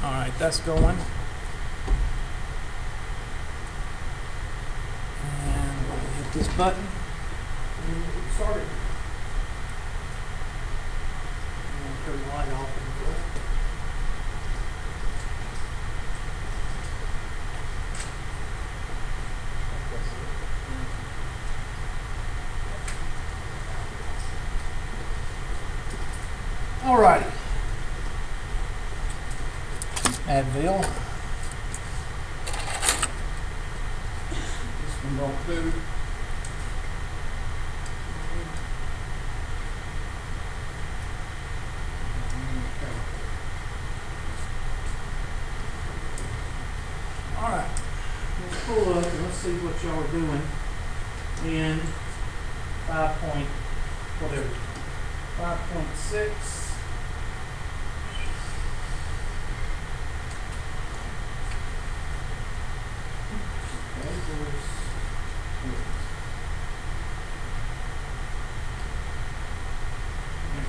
Alright, that's going. And we'll hit this button. And we'll get started. I'm going to turn the light off and go. Alrighty. Advil. This one don't do. Alright. Let's pull up and let's see what y'all are doing in 5.6.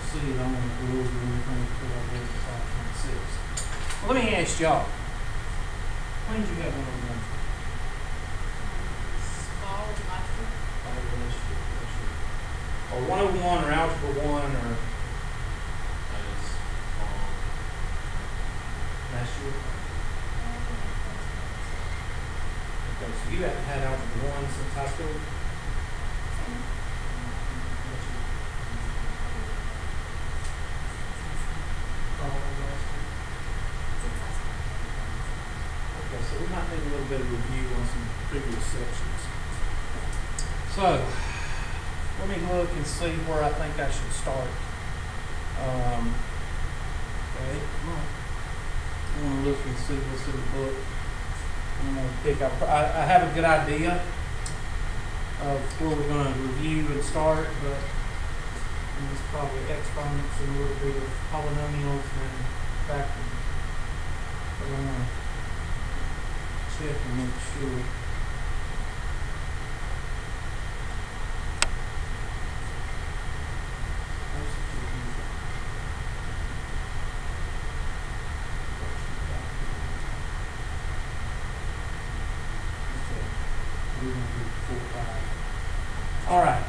See it on the rules or anything before I go to 5.6. Well, let me ask y'all. When did you have one of them? Fall last year. Or 101 or Algebra 1 or last year? Okay, so you haven't had Algebra 1 since high school? Okay, so we might need a little bit of review on some previous sections. So, let me look and see where I think I should start. Okay, I want to look and see what's in the book. I'm going to pick up. I have a good idea of where we're going to review and start, but it's probably exponents and a little bit of polynomials and factors. But I'm going to check and make sure. All right.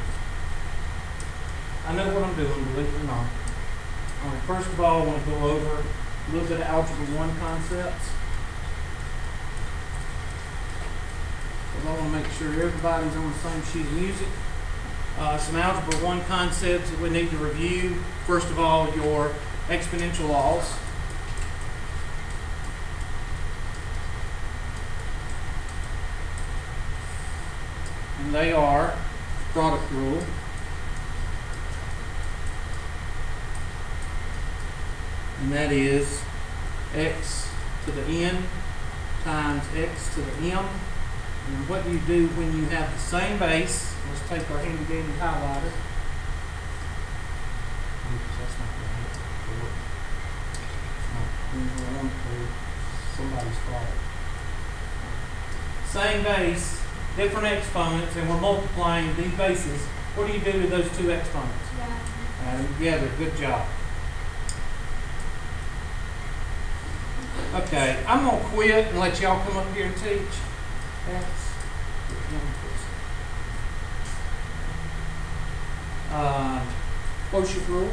I know what I'm doing, believe it or not. All right, first of all, I want to go over a little bit of Algebra 1 concepts. Because I want to make sure everybody's on the same sheet of music. Some Algebra 1 concepts that we need to review. First of all, your exponential laws. And they are product rule, and that is x to the n times x to the m. And what do you do when you have the same base? Let's take our handy dandy highlighter. Oops, that's not right. Somebody's fault. Same base, different exponents, and we're multiplying these bases. What do you do with those two exponents? Add them together. Good job. Okay, I'm going to quit and let y'all come up here and teach. Quotient rule.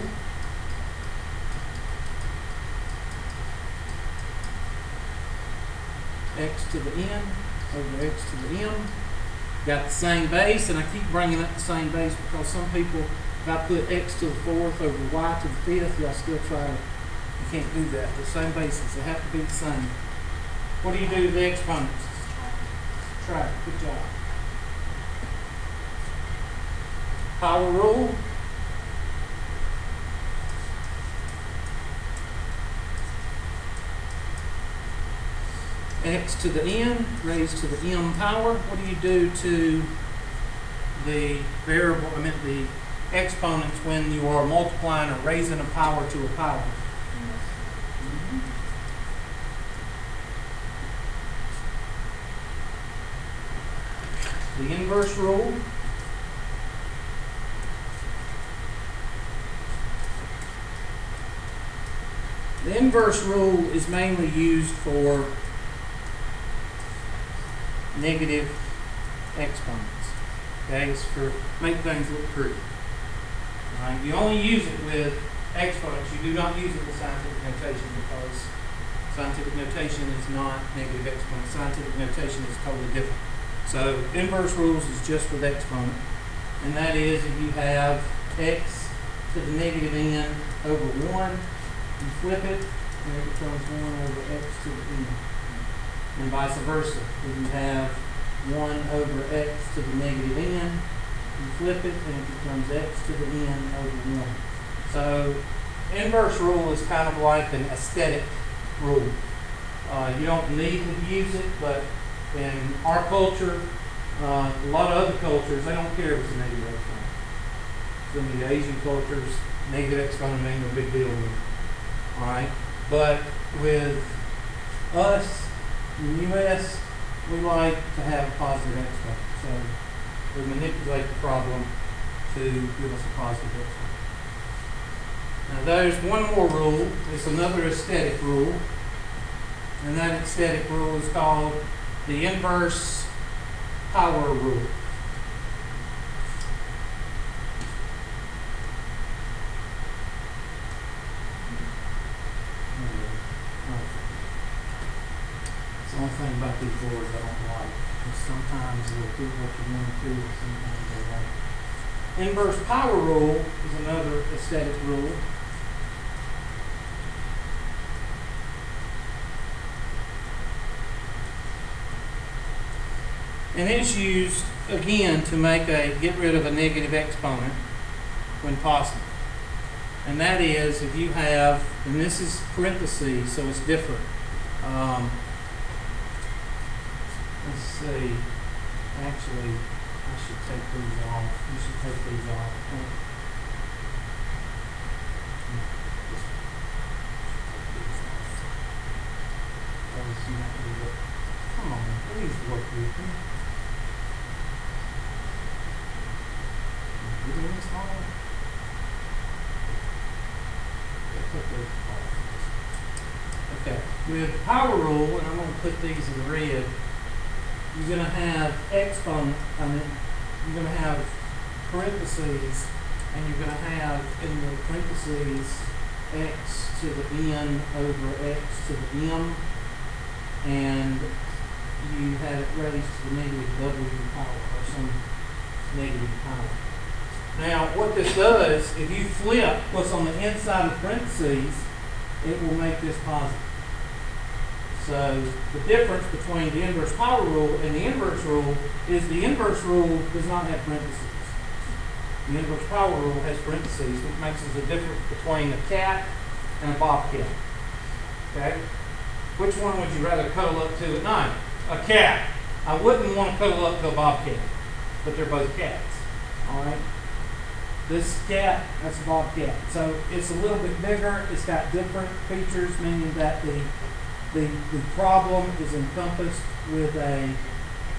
X to the n over x to the m. Got the same base, and I keep bringing up the same base because some people, if I put x to the 4th over y to the 5th, y'all still try to, you can't do that. The same bases, they have to be the same. What do you do to the exponents? Try it. Good job. Power rule. X to the n raised to the m power. What do you do to the variable, the exponents when you are multiplying or raising a power to a power? The inverse rule. The inverse inverse rule is mainly used for negative exponents. Okay, it's for make things look pretty. All right, you only use it with exponents. You do not use it with scientific notation because scientific notation is not negative exponents. Scientific notation is totally different. So inverse rules is just with exponent, and that is if you have x to the negative n over 1, you flip it, and it becomes 1 over x to the n. And vice versa. If you have 1 over x to the negative n, you flip it, and it becomes x to the n over 1. So inverse rule is kind of like an aesthetic rule. You don't need to use it, but in our culture, a lot of other cultures, they don't care if it's a negative exponent. Some of the Asian cultures, negative exponent ain't no big deal to them. All right, but with us in the U.S., we like to have a positive exponent. So we manipulate the problem to give us a positive exponent. Now there's one more rule. It's another aesthetic rule. And that aesthetic rule is called the inverse power rule. It's the only thing about these boards I don't like. Because sometimes they'll do what you want to do, and sometimes they won't. Inverse power rule is another aesthetic rule. And it's used, again, to get rid of a negative exponent when possible. And that is, if you have, and this is parentheses, so it's different. Let's see. Actually, I should take these off. You should take these off. Come on, please work with me. Okay, with power rule, and I'm going to put these in red, you're going to have exponent, you're going to have parentheses, and you're going to have in the parentheses x to the n over x to the m, and you have it raised to the negative w power, or some negative power. Now, what this does, if you flip what's on the inside of parentheses, it will make this positive. So, the difference between the inverse power rule and the inverse rule is the inverse rule does not have parentheses. The inverse power rule has parentheses, which makes the difference between a cat and a bobcat. Okay? Which one would you rather cuddle up to at night? A cat. I wouldn't want to cuddle up to a bobcat, but they're both cats. All right? This cat, that's a bobcat. So it's a little bit bigger. It's got different features, meaning that the problem is encompassed with a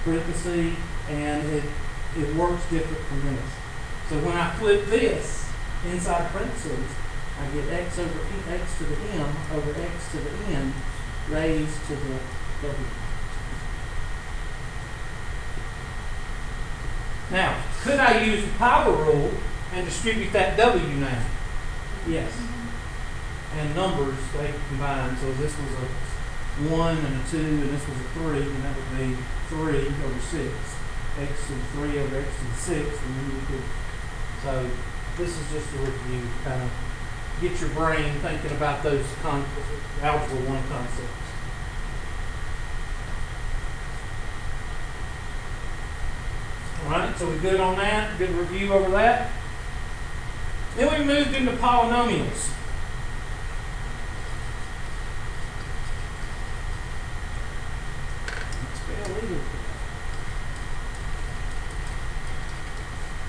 parenthesis, and it works different from this. So when I flip this inside parentheses, I get x over x to the m over x to the n raised to the w. Now, could I use the power rule and distribute that w now? Yes. And numbers, they combine. So this was a 1 and a 2, and this was a 3, and that would be 3 over 6. X to the 3 over x to the 6, and then you could. So this is just a review, kind of get your brain thinking about those Algebra 1 concepts. All right, so we're good on that. Good review over that. Then we moved into polynomials.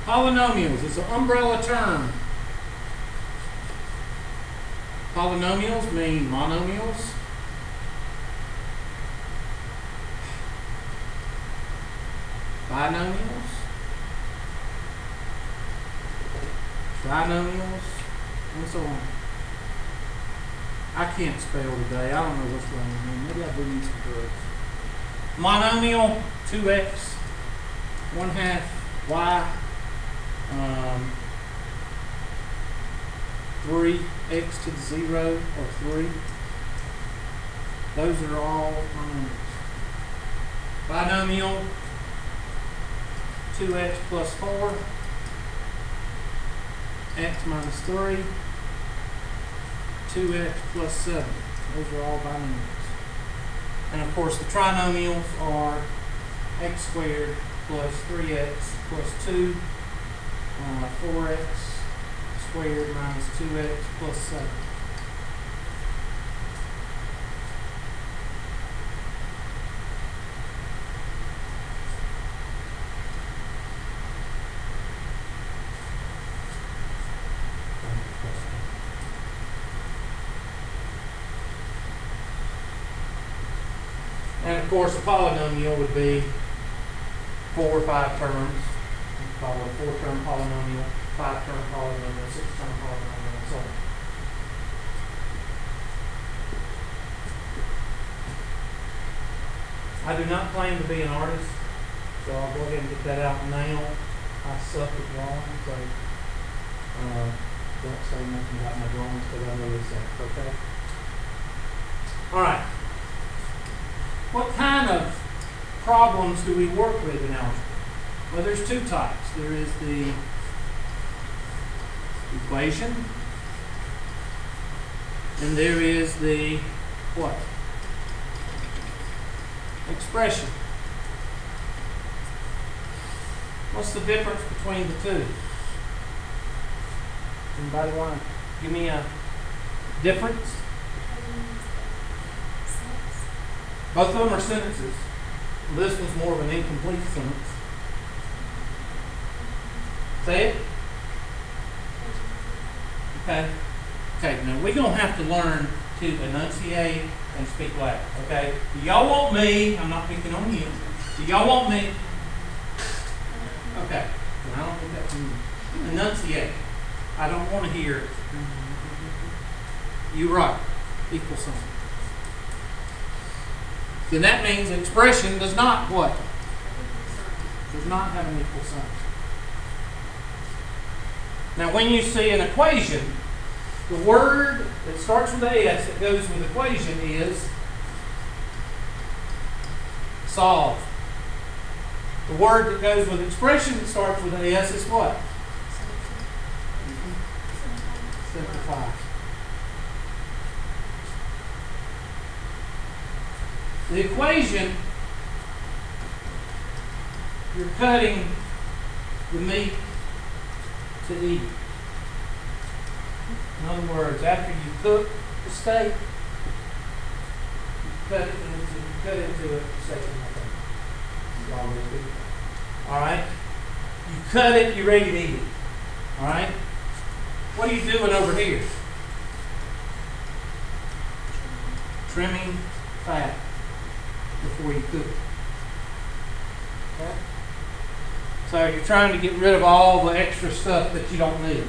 Polynomials is an umbrella term. Polynomials mean monomials. Binomials. Trinomials. And so on. I can't spell today. I don't know what's wrong with me. Maybe I do need some drugs. Monomial, 2x, 1/2 y, 3x to the 0 or 3. Those are all monomials. Binomial, 2x plus 4, x minus 3, 2x plus 7. Those are all binomials. And of course the trinomials are x squared plus 3x plus 2, 4x squared minus 2x plus 7. And of course, a polynomial would be 4 or 5 terms. We call it a 4-term polynomial, 5-term polynomial, 6-term polynomial, and so on. I do not claim to be an artist, so I'll go ahead and get that out now. I suck at drawing, so don't say nothing about my drawings because I know they suck, okay? All right. What kind of problems do we work with in algebra? Well, there's 2 types. There is the equation, and there is the what? Expression. What's the difference between the 2? Anybody want to give me a difference? Both of them are sentences. This one's more of an incomplete sentence. Say it. Okay. Okay, now we're going to have to learn to enunciate and speak loud. Okay? Do y'all want me? I'm not picking on you. Do y'all want me? Okay. I don't think that's you. Enunciate. I don't want to hear it. You're right. Equal sign. Then that means expression does not what? Does not have an equal sign. Now when you see an equation, the word that starts with S that goes with equation is solve. The word that goes with expression that starts with S is what? Simplify. The equation, you're cutting the meat to eat. In other words, after you cook the steak, you cut into it second. All right? You cut it, you're ready to eat it. All right? What are you doing over here? Trimming fat before you cook it. Okay? So you're trying to get rid of all the extra stuff that you don't need.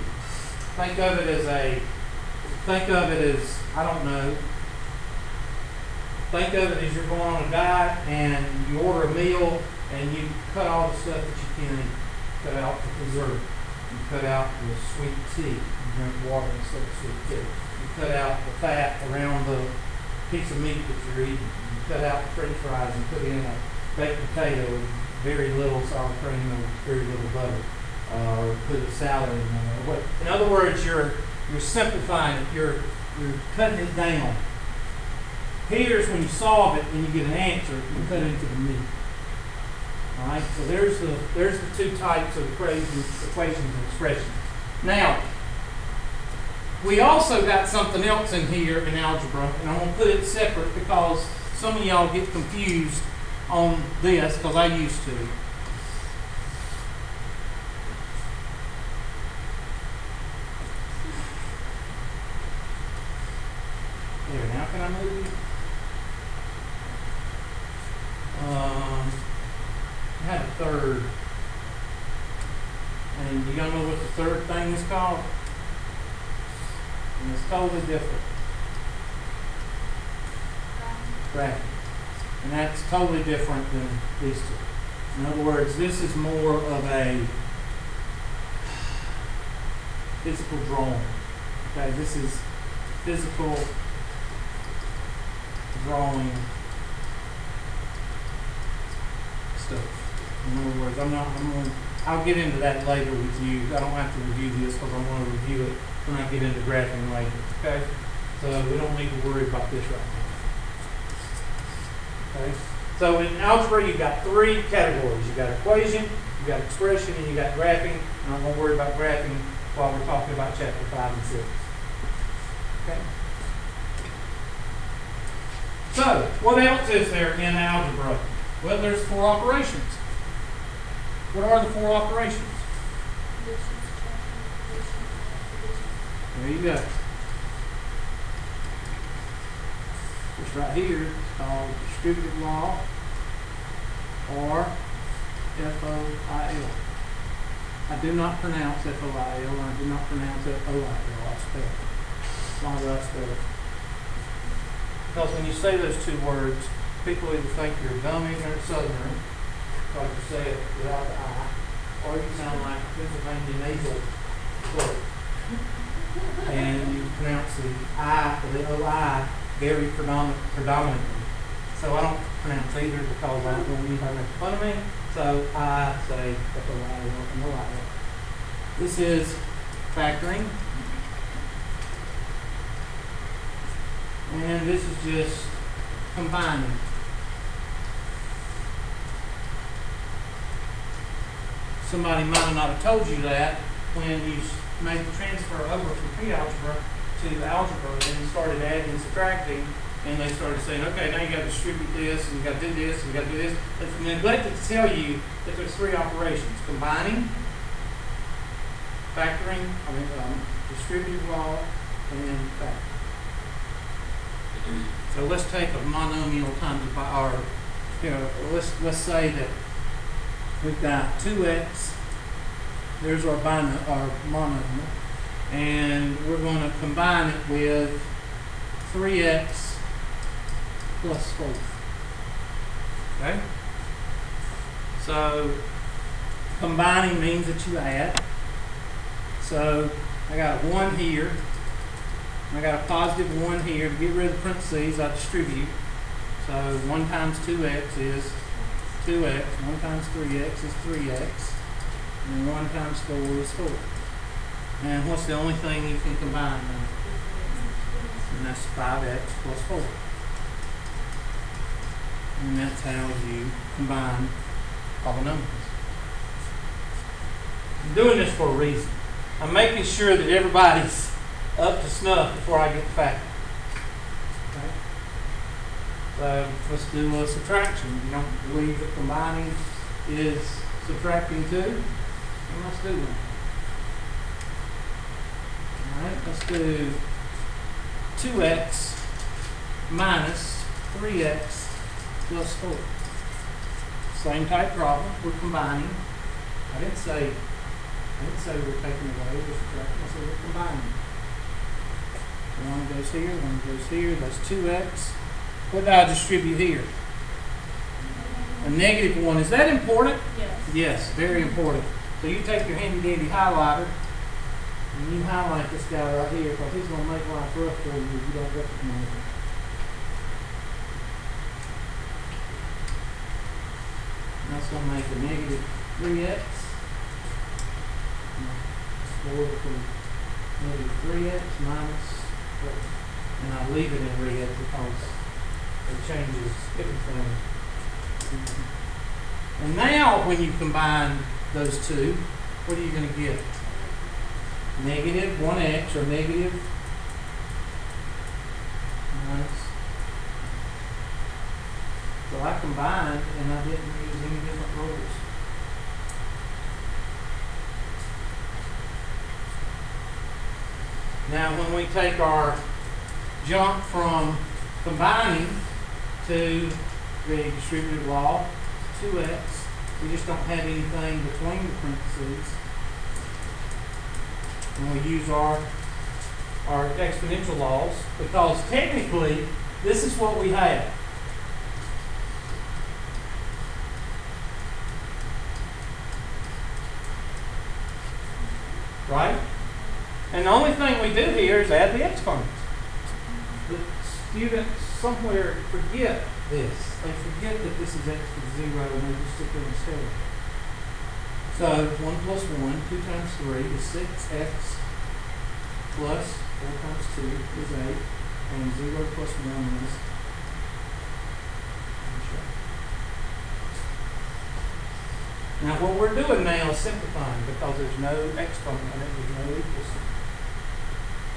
Think of it as, I don't know, think of it as you're going on a diet and you order a meal and you cut all the stuff that you can't eat. Cut out the dessert. You cut out the sweet tea. You drink water instead of sweet tea. You cut out the fat around the piece of meat that you're eating. You cut out the french fries and put in a baked potato with very little sour cream and very little butter. Or put a salad in there. In other words, you're simplifying it. You're cutting it down. Here's when you solve it and you get an answer, you cut into the meat. All right. So there's the 2 types of equations and expressions. Now, we also got something else in here in algebra, and I'm going to put it separate because some of y'all get confused on this because I used to. There, now can I move? I had a third. And you don't know what the third thing is called? And it's totally different. graphing. And that's totally different than these two. In other words, this is more of a physical drawing. Okay, this is physical drawing stuff. In other words, I'll get into that later with you. I don't have to review this because I'm going to review it when I get into graphing later. Okay, so we don't need to worry about this right now. Okay, so in algebra you've got three categories. You've got equation, you've got expression, and you've got graphing. And I'm going to worry about graphing while we're talking about chapter 5 and 6. Okay. So, what else is there in algebra? Well, there's 4 operations. What are the 4 operations? There you go. This right here is called distributive law, or FOIL. I do not pronounce FOIL, and I do not pronounce FOIL. I spell it. Why do I spell it? Because when you say those two words, people either think you're a dumb, ignorant southerner, because you say it without the I, or you sound like a Pennsylvania nasal clerk. And you pronounce the I, or the OI, very predominantly. So I don't pronounce either because I don't want anybody to make fun of me. So I say FOIL and OIL. This is factoring. And this is just combining. Somebody might have not have told you that when you made the transfer over from pre-algebra to algebra and you started adding and subtracting, and they started saying, okay, now you got to distribute this, and you got to do this, and you got to do this. They neglected to tell you that there's 3 operations: combining, factoring, distributive law, and factoring. So let's take a monomial times let's say that we've got 2x. There's our monomial, and we're going to combine it with 3x plus 4. Okay? So combining means that you add. So I got a 1 here. I got a positive 1 here. To get rid of the parentheses, I distribute. So 1 times 2x is 2x. 1 times 3x is 3x. And 1 times 4 is 4. And what's the only thing you can combine now? And that's 5x plus 4. And that's how you combine polynomials. I'm doing this for a reason. I'm making sure that everybody's up to snuff before I get the factor. Okay? So let's do a subtraction. You don't believe that combining is subtracting 2? Well, let's do one. Alright, let's do 2x minus 3x plus 4. Same type problem. We're combining. I didn't say we're taking away, we're subtracting. I said we're combining. 1 goes here, 1 goes here. That's 2x. What did I distribute here? A negative 1. Is that important? Yes. Yes, very important. So you take your handy dandy highlighter and you highlight this guy right here because he's going to make life rough for you if you don't recognize him. That's going to make a negative 3x. 4 equals negative 3x minus 4. And I leave it in red because it changes everything. And now when you combine those two, what are you going to get? Negative 1x, or negative minus. So I combined and I didn't use any different rules. Now when we take our jump from combining to the distributive law, 2x, we just don't have anything between the parentheses. And we use our exponential laws because technically this is what we have. right? And the only thing we do here is add the exponents. The students somewhere forget this. They forget that this is x to the 0 and they just stick it instead. So 1 plus 1, 2 times 3 is 6x plus 4 times 2 is 8, and 0 plus 1 is. Now what we're doing now is simplifying because there's no exponent in it, there's no equal sign.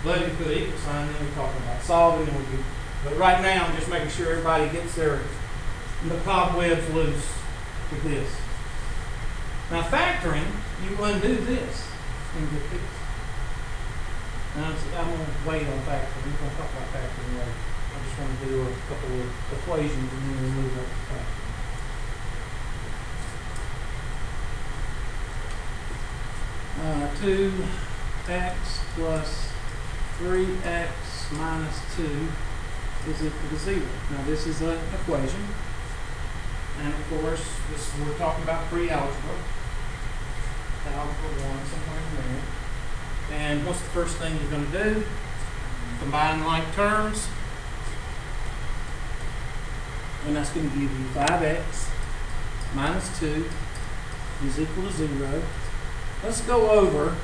But if you put an equal sign, then we're talking about solving, and we'll do. But right now, I'm just making sure everybody gets the cobwebs loose with this. Now factoring, you undo this and get this. Now I'm going to wait on factoring. We're going to talk about factoring later. I just want to do a couple of equations and then we'll move up to factoring. 2x plus 3x minus 2 is equal to 0. Now this is an equation, and of course we're talking about pre-algebra, algebra 1 somewhere in there. And what's the first thing you're going to do? Combine like terms, and that's going to give you 5x minus 2 is equal to 0. Let's go over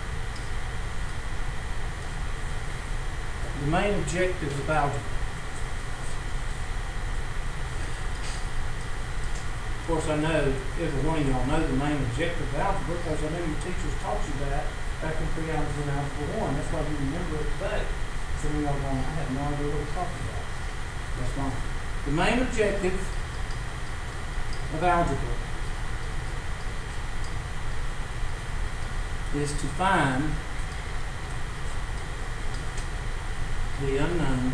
the main objectives of algebra. Of course, I know every one of y'all know the main objective of algebra because I know your teachers taught you that back in pre-algebra and algebra 1. That's why you remember it today. Some of y'all going, I have no idea what he's talking about. That's wrong. The main objective of algebra is to find the unknown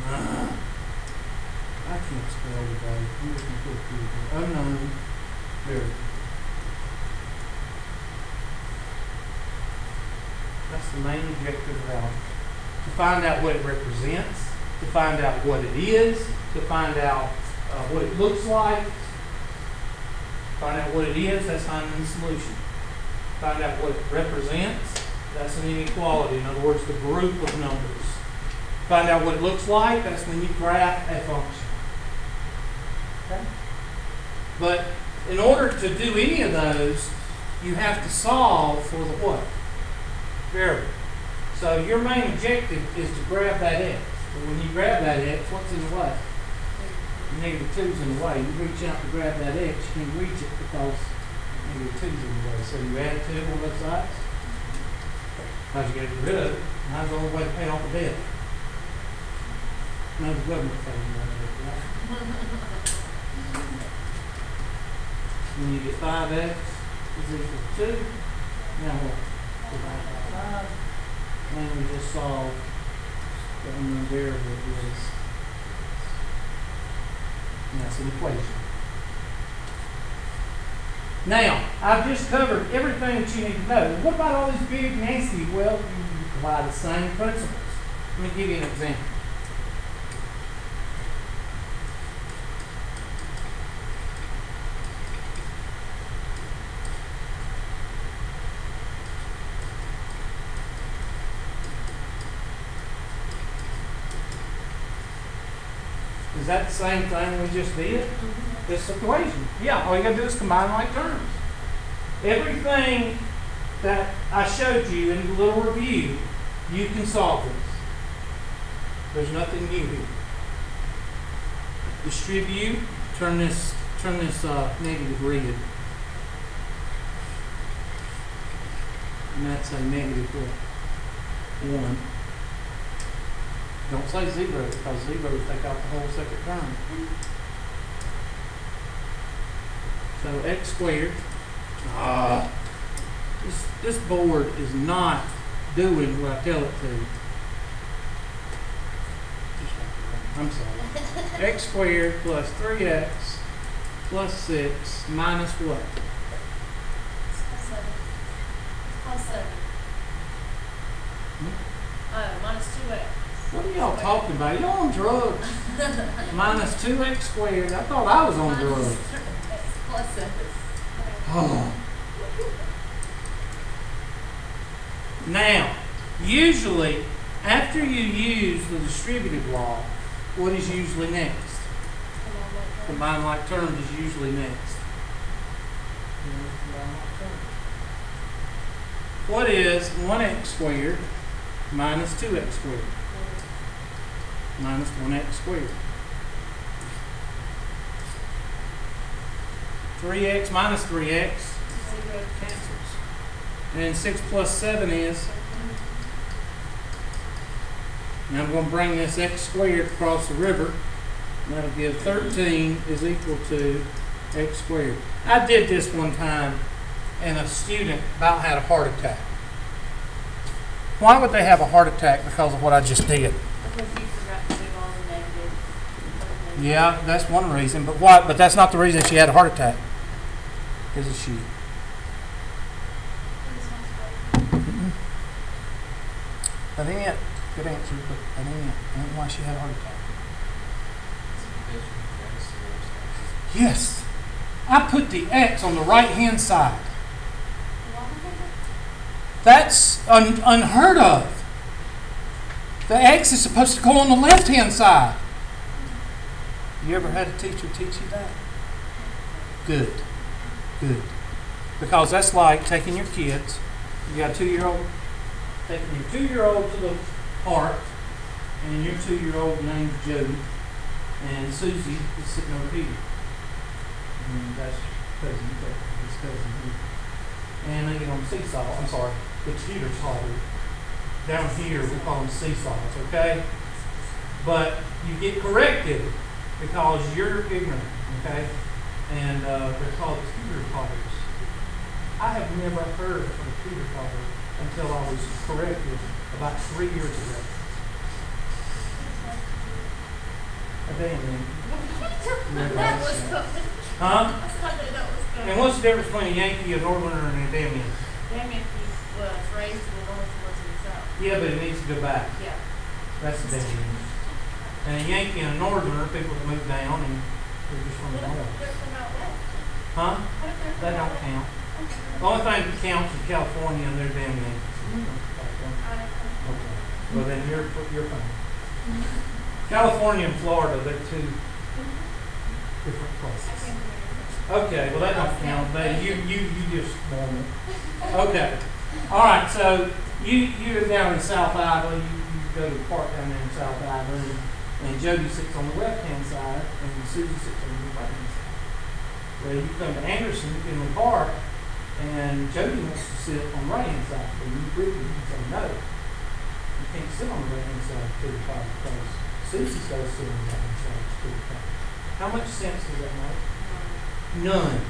I can't spell today. I'm just going to put it through unknown variable. That's the main objective of algebra. To find out what it represents, to find out what it is, to find out what it looks like. Find out what it is, that's finding the solution. Find out what it represents, that's an inequality. In other words, the group of numbers. Find out what it looks like, that's when you graph a function. Okay? But in order to do any of those, you have to solve for the what? Variable. So your main objective is to grab that x. But when you grab that x, what's in the way? Negative 2's in the way. You reach out to grab that x, you can't reach it because negative 2's in the way. So you add 2 on both sides. How'd you get rid of it? How's the only way to pay off the debt? No, the government pays you that, right? When you get 5x is equal to 2. Now what? Divide by 5. And we just solve the unknown variable is. And that's an equation. Now, I've just covered everything that you need to know. What about all these big nasty? Well, you apply the same principles. Let me give you an example. Is that the same thing we just did? This equation. Yeah, all you gotta do is combine like terms. Everything that I showed you in the little review, you can solve this. There's nothing new here. Distribute, turn this negative red. And that's a negative 1. Don't say 0 because 0 will take out the whole second term. So x squared. This board is not doing what I tell it to. I'm sorry. X squared plus 3x plus 6 minus what? Plus 7. Minus 2x. What are y'all talking about? Y'all on drugs? Minus 2x squared. I thought I was on drugs. Plus 7. Oh. Now, usually, after you use the distributive law, what is usually next? Combine like terms is usually next. What is 1x squared minus 2x squared? Minus 1x squared. 3x minus 3x 0. cancels. And 6 plus 7 is? Now I'm going to bring this x squared across the river. And that'll give 13 is equal to x squared. I did this one time, and a student about had a heart attack. Why would they have a heart attack? Because of what I just did. Because you forgot to do all the negative. Yeah, that's one reason. But why? But that's not the reason she had a heart attack. Is it she? That ain't it. Good answer, but that ain't it. That ain't why she had a heart attack. Yes. I put the x on the right-hand side. That's unheard of. The x is supposed to go on the left-hand side. You ever had a teacher teach you that? Good. Good. Because that's like taking your kids. You got a 2-year-old. Taking your 2-year-old to the park, and your 2-year-old named Jody, and Susie is sitting over here. And that's cousin, his cousin here. And they get on the seesaw. I'm sorry, the tutor's hobby. Down here we call them seesaws, okay? But you get corrected because you're ignorant, okay? And they're called tutor toddlers. I have never heard of a tutor toddler until I was corrected about 3 years ago. A damn man. That was good. Huh? I thought that was good. And what's the difference between a Yankee, a Northerner, and a damn man? Damn if he was raised in the north and was in the south. Yeah, but it needs to go back. Yeah. That's a damn man. And a Yankee and a Northerner, people that move down and they're just from the north. Huh? That don't count. The only thing that counts is California and their damn Yankees. Okay. Well then you're fine. California and Florida, they're two different places. Okay, well that don't count. You just normal. Okay. Alright, so you're down in South Iowa, you go to the park down there in South Iowa, and Jody sits on the left hand side and Susie sits on the right hand side. Well, you come to Anderson in the park, and Jody wants to sit on the right hand side, and you quickly say no. You can't sit on the right hand side of the park because Susie's got to sit on the right hand side of the park. How much sense does that make? None.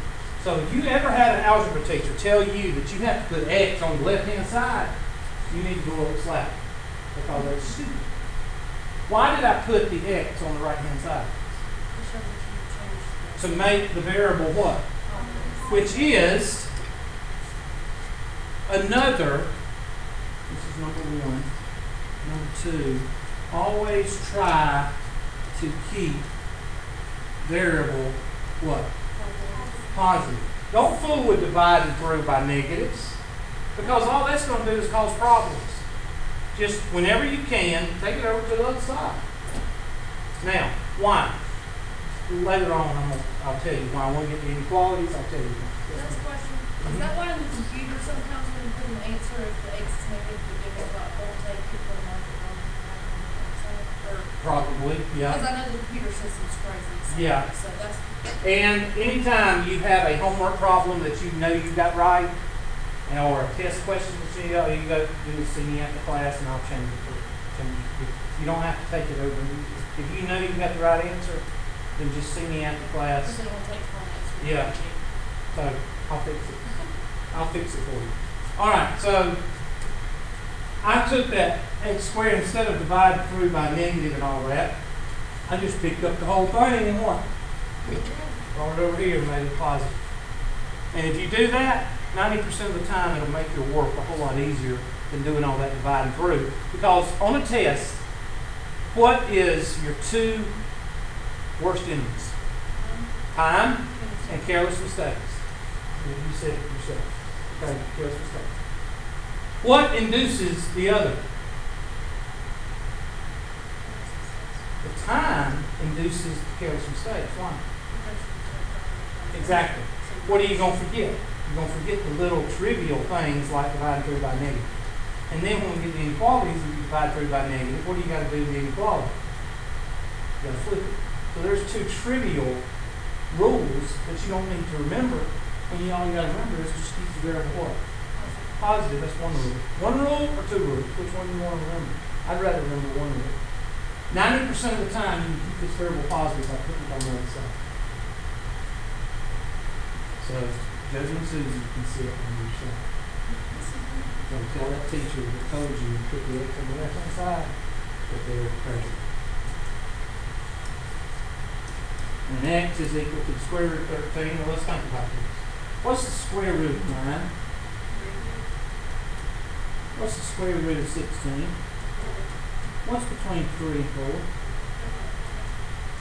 So if you ever had an algebra teacher tell you that you have to put x on the left hand side, you need to go up slap because that's stupid. Why did I put the x on the right hand side? To make the variable what? Which is another, this is number 1, number 2, always try to keep variable what? Positive. Don't fool with dividing through by negatives because all that's going to do is cause problems. Just whenever you can, take it over to the other side. Now, why? Later on, I'll tell you why. I want to get the inequalities, I'll tell you why. Last question. Is that why in the computer sometimes when you put an answer, if the x is negative, you give it like voltage, you put a mark on it? Probably, yeah. Because I know the computer system's crazy. So, Yeah. So that's. And anytime you have a homework problem that you know you got right, or a test question that you go do see me after class and I'll change it for you. You don't have to take it over. If you know you got the right answer, then just see me after class. Because it won't take time. Yeah. So I'll fix it. I'll fix it for you. Alright, so I took that x squared instead of dividing through by negative and all that. I just picked up the whole thing and what? Brought it over here and made it positive. And if you do that, 90% of the time it'll make your work a whole lot easier than doing all that dividing through. Because on a test, what is your 2 worst enemies? Time and careless mistakes. You said it yourself. Okay, careless mistake. What induces the other? The time induces the careless mistakes. Why? Exactly. What are you going to forget? You're going to forget the little trivial things like dividing through by negative. And then when we get the inequalities, if you divide through by negative, what do you got to do with the inequality? You got to flip it. So there's two trivial rules that you don't need to remember. And all you got to remember is just keep the variable what? Positive. That's one rule. One rule or two rules? Which one do you want to remember? I'd rather remember one rule. 90% of the time, you can keep this variable positive by putting it on the other side. So, Josie and Susie can see it on your side. So tell that teacher that told you to put the x on the left-hand side that they're present. And x is equal to the square root of 13. Well, let's think about this. What's the square root of 9? What's the square root of 16? What's between 3 and 4?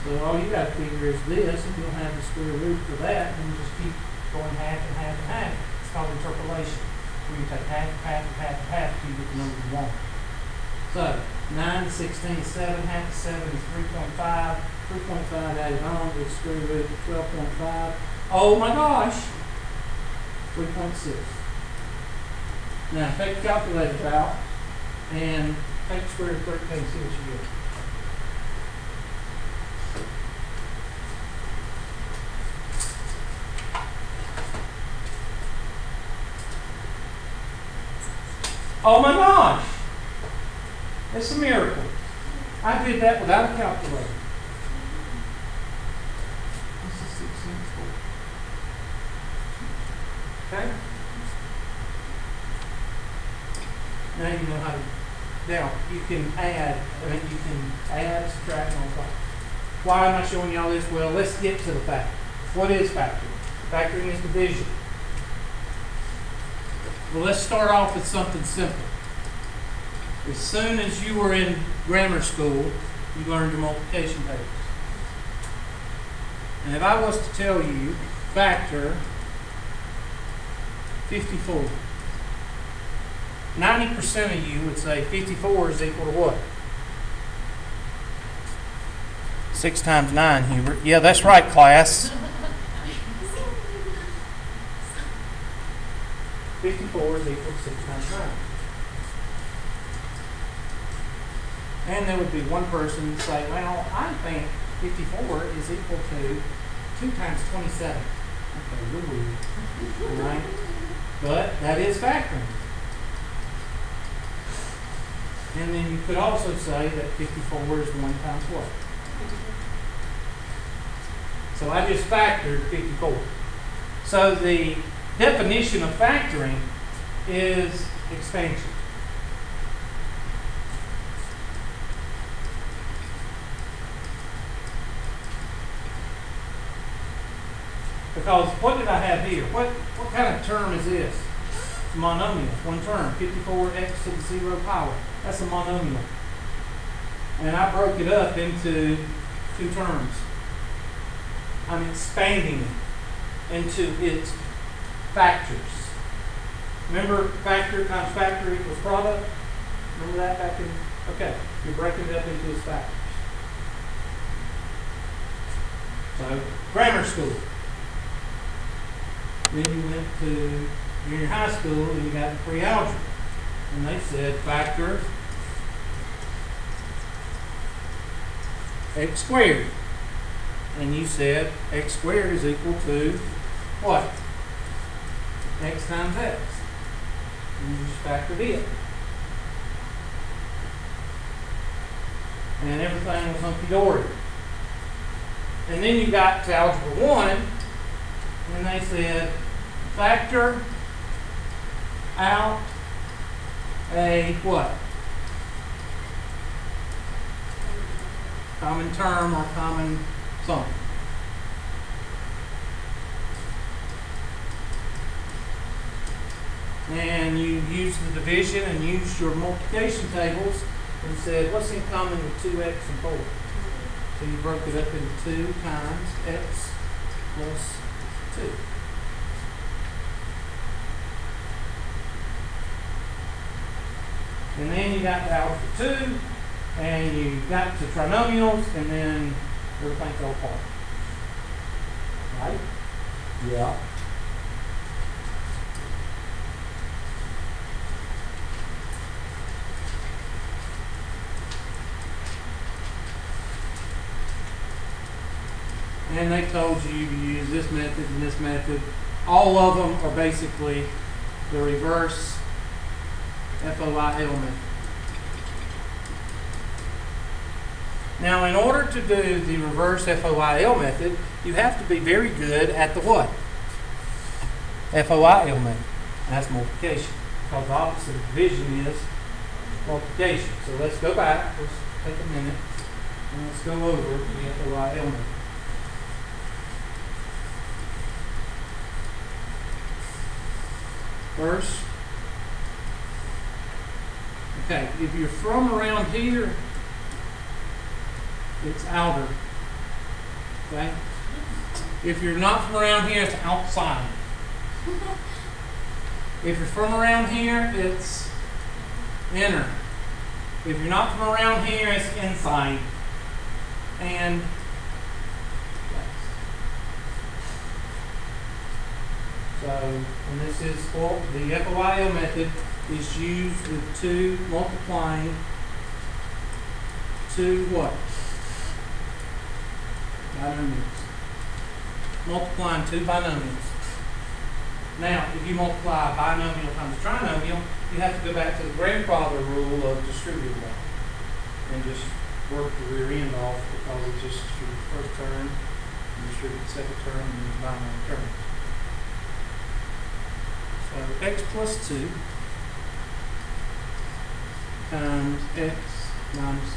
So all you got to figure is this, and you'll have the square root for that, and you just keep going half and half and half. It's called interpolation, where you take half, half, half, half till you get the number you want. So 9 to 16 is 7, half to 7 is 3.5. 3.5 added on is square root of 12.5. Oh my gosh! 3.6. Now take the calculator out and take the square root of 13 and see what you get. Oh my gosh! It's a miracle. I did that without a calculator. This is 16. Okay? Now you know how to. Now you can add. You can add, subtract, multiply. Why am I showing you all this? Well, let's get to the fact. What is factoring? Factoring is division. Well, let's start off with something simple. As soon as you were in grammar school, you learned your multiplication tables. And if I was to tell you factor 54, 90% of you would say 54 is equal to what? 6 times 9, Hubert. Yeah, that's right, class. 54 is equal to 6 times 9. And there would be one person who would say, well, I think 54 is equal to 2 times 27. Okay, you're weird. All right? But that is factoring. And then you could also say that 54 is 1 times what? So I just factored 54. So the definition of factoring is expansion. Because what did I have here? What kind of term is this? It's a monomial. One term, 54x to the 0 power. That's a monomial. And I broke it up into 2 terms. I'm expanding it into its factors. Remember, factor times factor equals product? Remember that back in? Okay, you're breaking it up into its factors. So, grammar school. Then you went to junior high school and you got pre-algebra. And they said factor x squared. And you said x squared is equal to what? X times x. And you just factored it. And everything was hunky-dory. And then you got to Algebra 1, and they said factor out a what? Common term or common something. And you used the division and used your multiplication tables and said, what's in common with 2x and 4? So you broke it up into 2 times x plus 2. And then you got to algebra 2, and you got to trinomials, and then everything fell apart. Right? Yeah. And they told you to use this method and this method. All of them are basically the reverse FOIL method. Now, in order to do the reverse FOIL method, you have to be very good at the what? FOIL method. And that's multiplication. Because the opposite of division is multiplication. So let's go back. Let's take a minute. And let's go over the FOIL method. First, okay, if you're from around here, it's outer. Okay? If you're not from around here, it's outside. If you're from around here, it's inner. If you're not from around here, it's inside. And so, and this is for the FOIL method is used with 2 multiplying 2 what? Binomials. Multiplying 2 binomials. Now, if you multiply a binomial times a trinomial, you have to go back to the grandfather rule of distributive law and just work the rear end off because it's just distribute the first term, and distribute the second term, and then combine the terms. So x plus 2 times x minus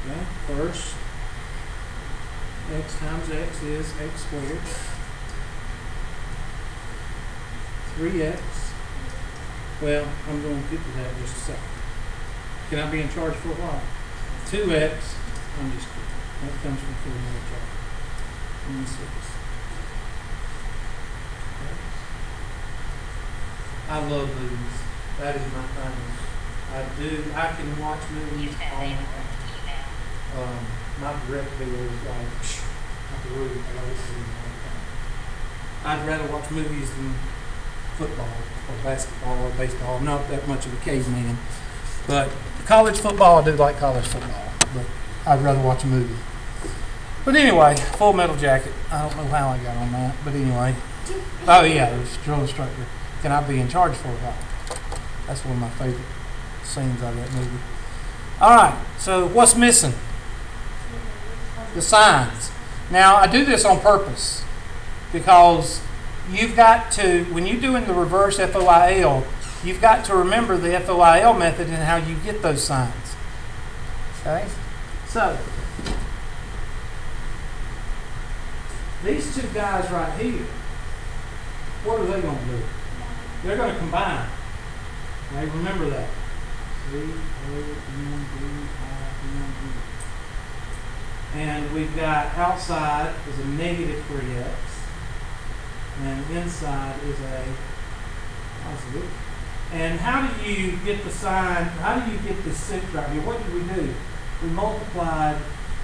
3. Okay, first, x times x is x squared. 3x. Well, I'm going to get to that in just a second. Can I be in charge for a while? 2x. I'm just kidding. That comes from filling in the chart. And 6. I love movies. That is my thing. I can watch movies all the time. My direct bill is like, not the roof. I always see them all the time. I'd rather watch movies than football or basketball or baseball. I'm not that much of a caveman. But college football, I do like college football. But I'd rather watch a movie. But anyway, Full Metal Jacket. I don't know how I got on that. But anyway. Oh yeah, there's drill instructor. Can I be in charge for a while? That's one of my favorite scenes out of that movie. Alright, so what's missing? The signs. Now, I do this on purpose because you've got to, when you're doing the reverse FOIL, you've got to remember the FOIL method and how you get those signs. Okay? So, these 2 guys right here, what are they going to do? They're going to combine. Okay, remember that. And we've got outside is a negative 3x, and inside is a positive. And how do you get the sign? How do you get the 6 right here? What did we do? We multiplied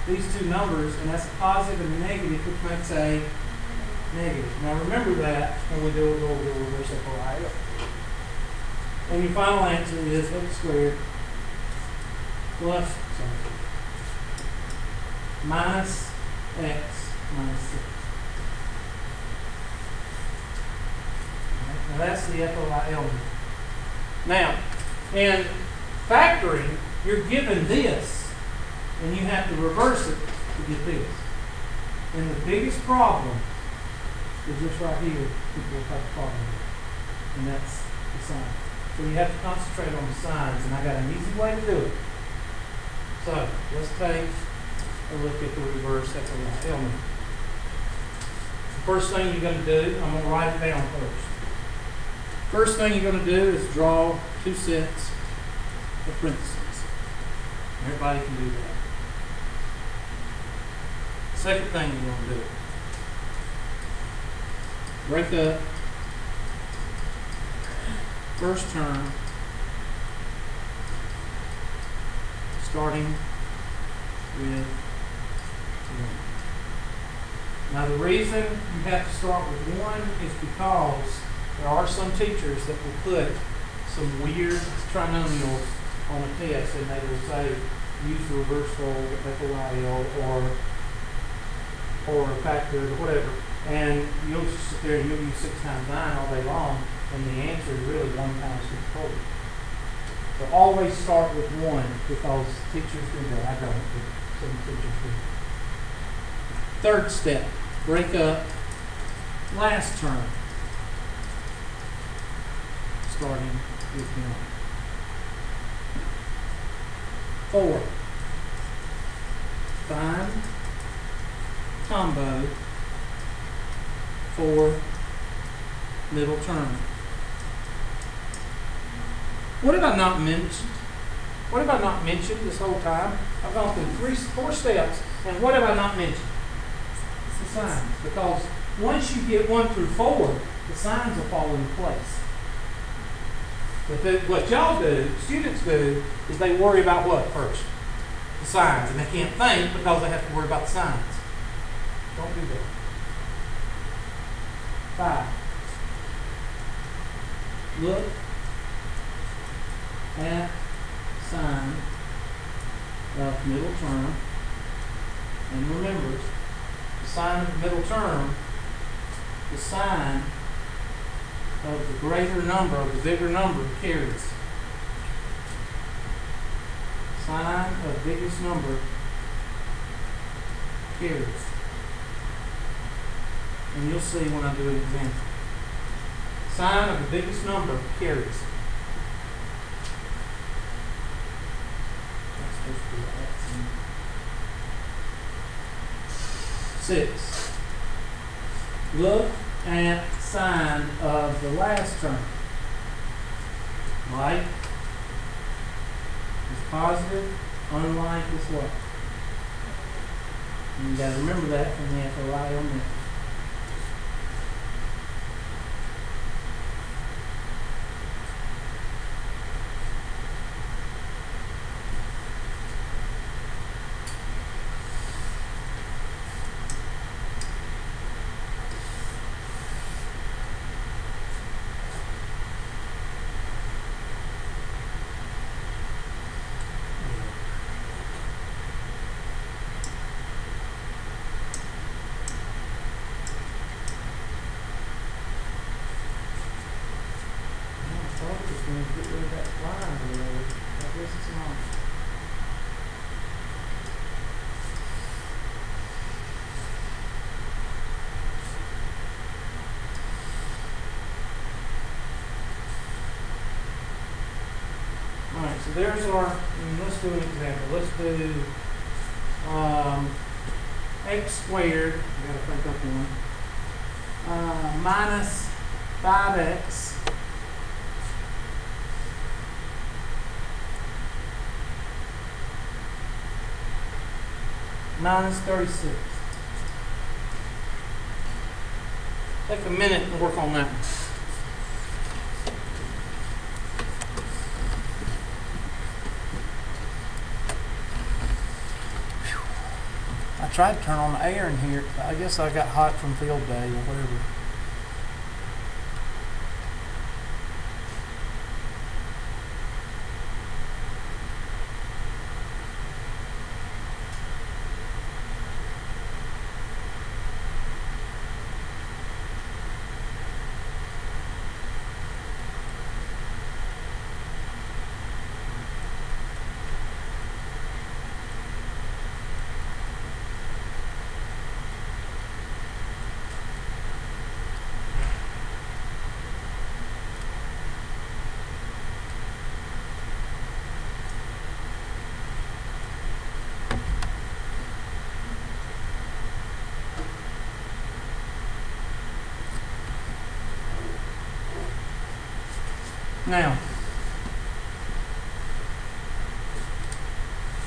these 2 numbers, and that's a positive and a negative, which makes a negative. Now remember that when we do the reverse FOIL. And your final answer is x squared plus minus x minus 6. Now that's the FOIL. Now, in factoring, you're given this, and you have to reverse it to get this. And the biggest problem is this right here, people have a problem with. And that's the sign. So you have to concentrate on the signs, and I got an easy way to do it. So let's take a look at the reverse FOIL. The first thing you're going to do, I'm going to write it down first. First thing you're going to do is draw 2 sets of parentheses. Everybody can do that. Second thing you're going to do, break up first term starting with 1. Now the reason you have to start with 1 is because there are some teachers that will put some weird trinomials on a test, and they will say use the reverse fold, FOIL, or a factor, or whatever. And you'll just sit there and you'll use 6 times 9 all day long, and the answer is really 1 times 6 fold. So always start with 1 because teachers do that. I don't, but some teachers do. Third step, break up last term, starting with 1. 4. Find combo for middle term. What have I not mentioned? What have I not mentioned this whole time? I've gone through 4 steps, and what have I not mentioned? The signs. Because once you get 1 through 4, the signs will fall into place. But what y'all do, students do, is they worry about what first? The signs. And they can't think because they have to worry about the signs. Don't do that. 5. Look at sign of middle term. And remember, the sign of the middle term, the sign of the greater number, of the bigger number, carries. Sign of biggest number carries. And you'll see when I do an example. Sign of the biggest number carries. That's supposed to be that. 6. Look at sign of the last term. Like is positive, unlike is what? And you got to remember that from the FOIL method. Get rid of that line or whatever. I guess it's not. Alright, so there's our, let's do an example. Let's do x squared, I gotta think up one, minus 5x minus 36. Take a minute and work on that one. I tried to turn on the air in here. I guess I got hot from field day or whatever. Now,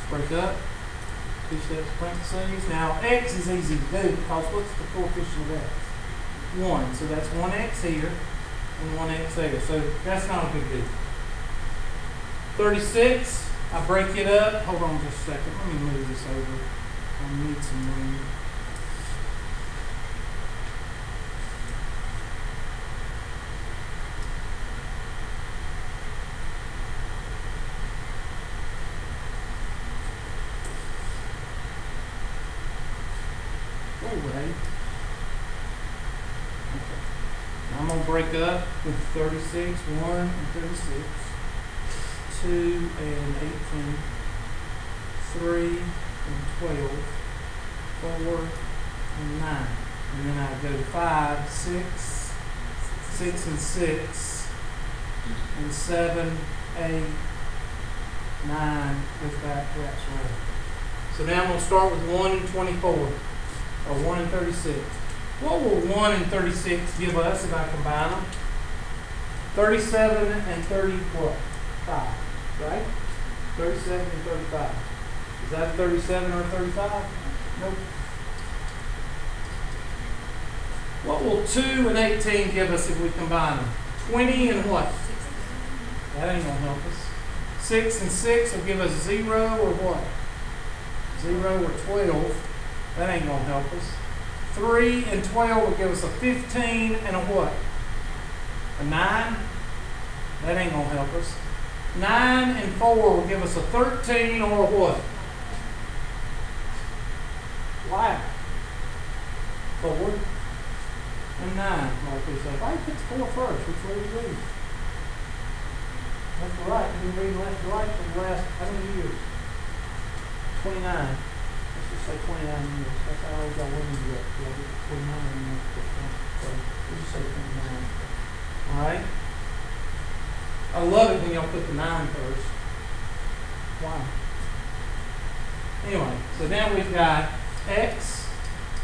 break up, 2 steps parentheses. Now, x is easy to do because what's the coefficient of x? 1. So that's 1x here and 1x there. So that's not a big deal. 36 I break it up. Hold on just a second. Let me move this over. I need some room. Okay. I'm going to break up with 36, 1 and 36, 2 and 18, 3 and 12, 4 and 9. And then I go to 5, 6, 6 and 6, and 7, 8, 9, goes back, that's right. So now I'm going to start with 1 and 24, or 1 and 36. What will 1 and 36 give us if I combine them? 37 and 35, right? 37 and 35. Is that 37 or 35? Nope. What will 2 and 18 give us if we combine them? 20 and what? That ain't going to help us. 6 and 6 will give us 0 or what? 0 or 12. That ain't going to help us. 3 and 12 will give us a 15 and a what? A 9? That ain't going to help us. 9 and 4 will give us a 13 or a what? Wow. 4 and 9. Like we say, why put 4 first? Which way do you read? Left to right. You've been reading left to right for the last how many years? 29. Let's just say 29 years. That's how old y'all women get. Y'all get 29 years. So we'll just say 29. Alright? I love it when y'all put the 9 first. Wow. Anyway, so now we've got x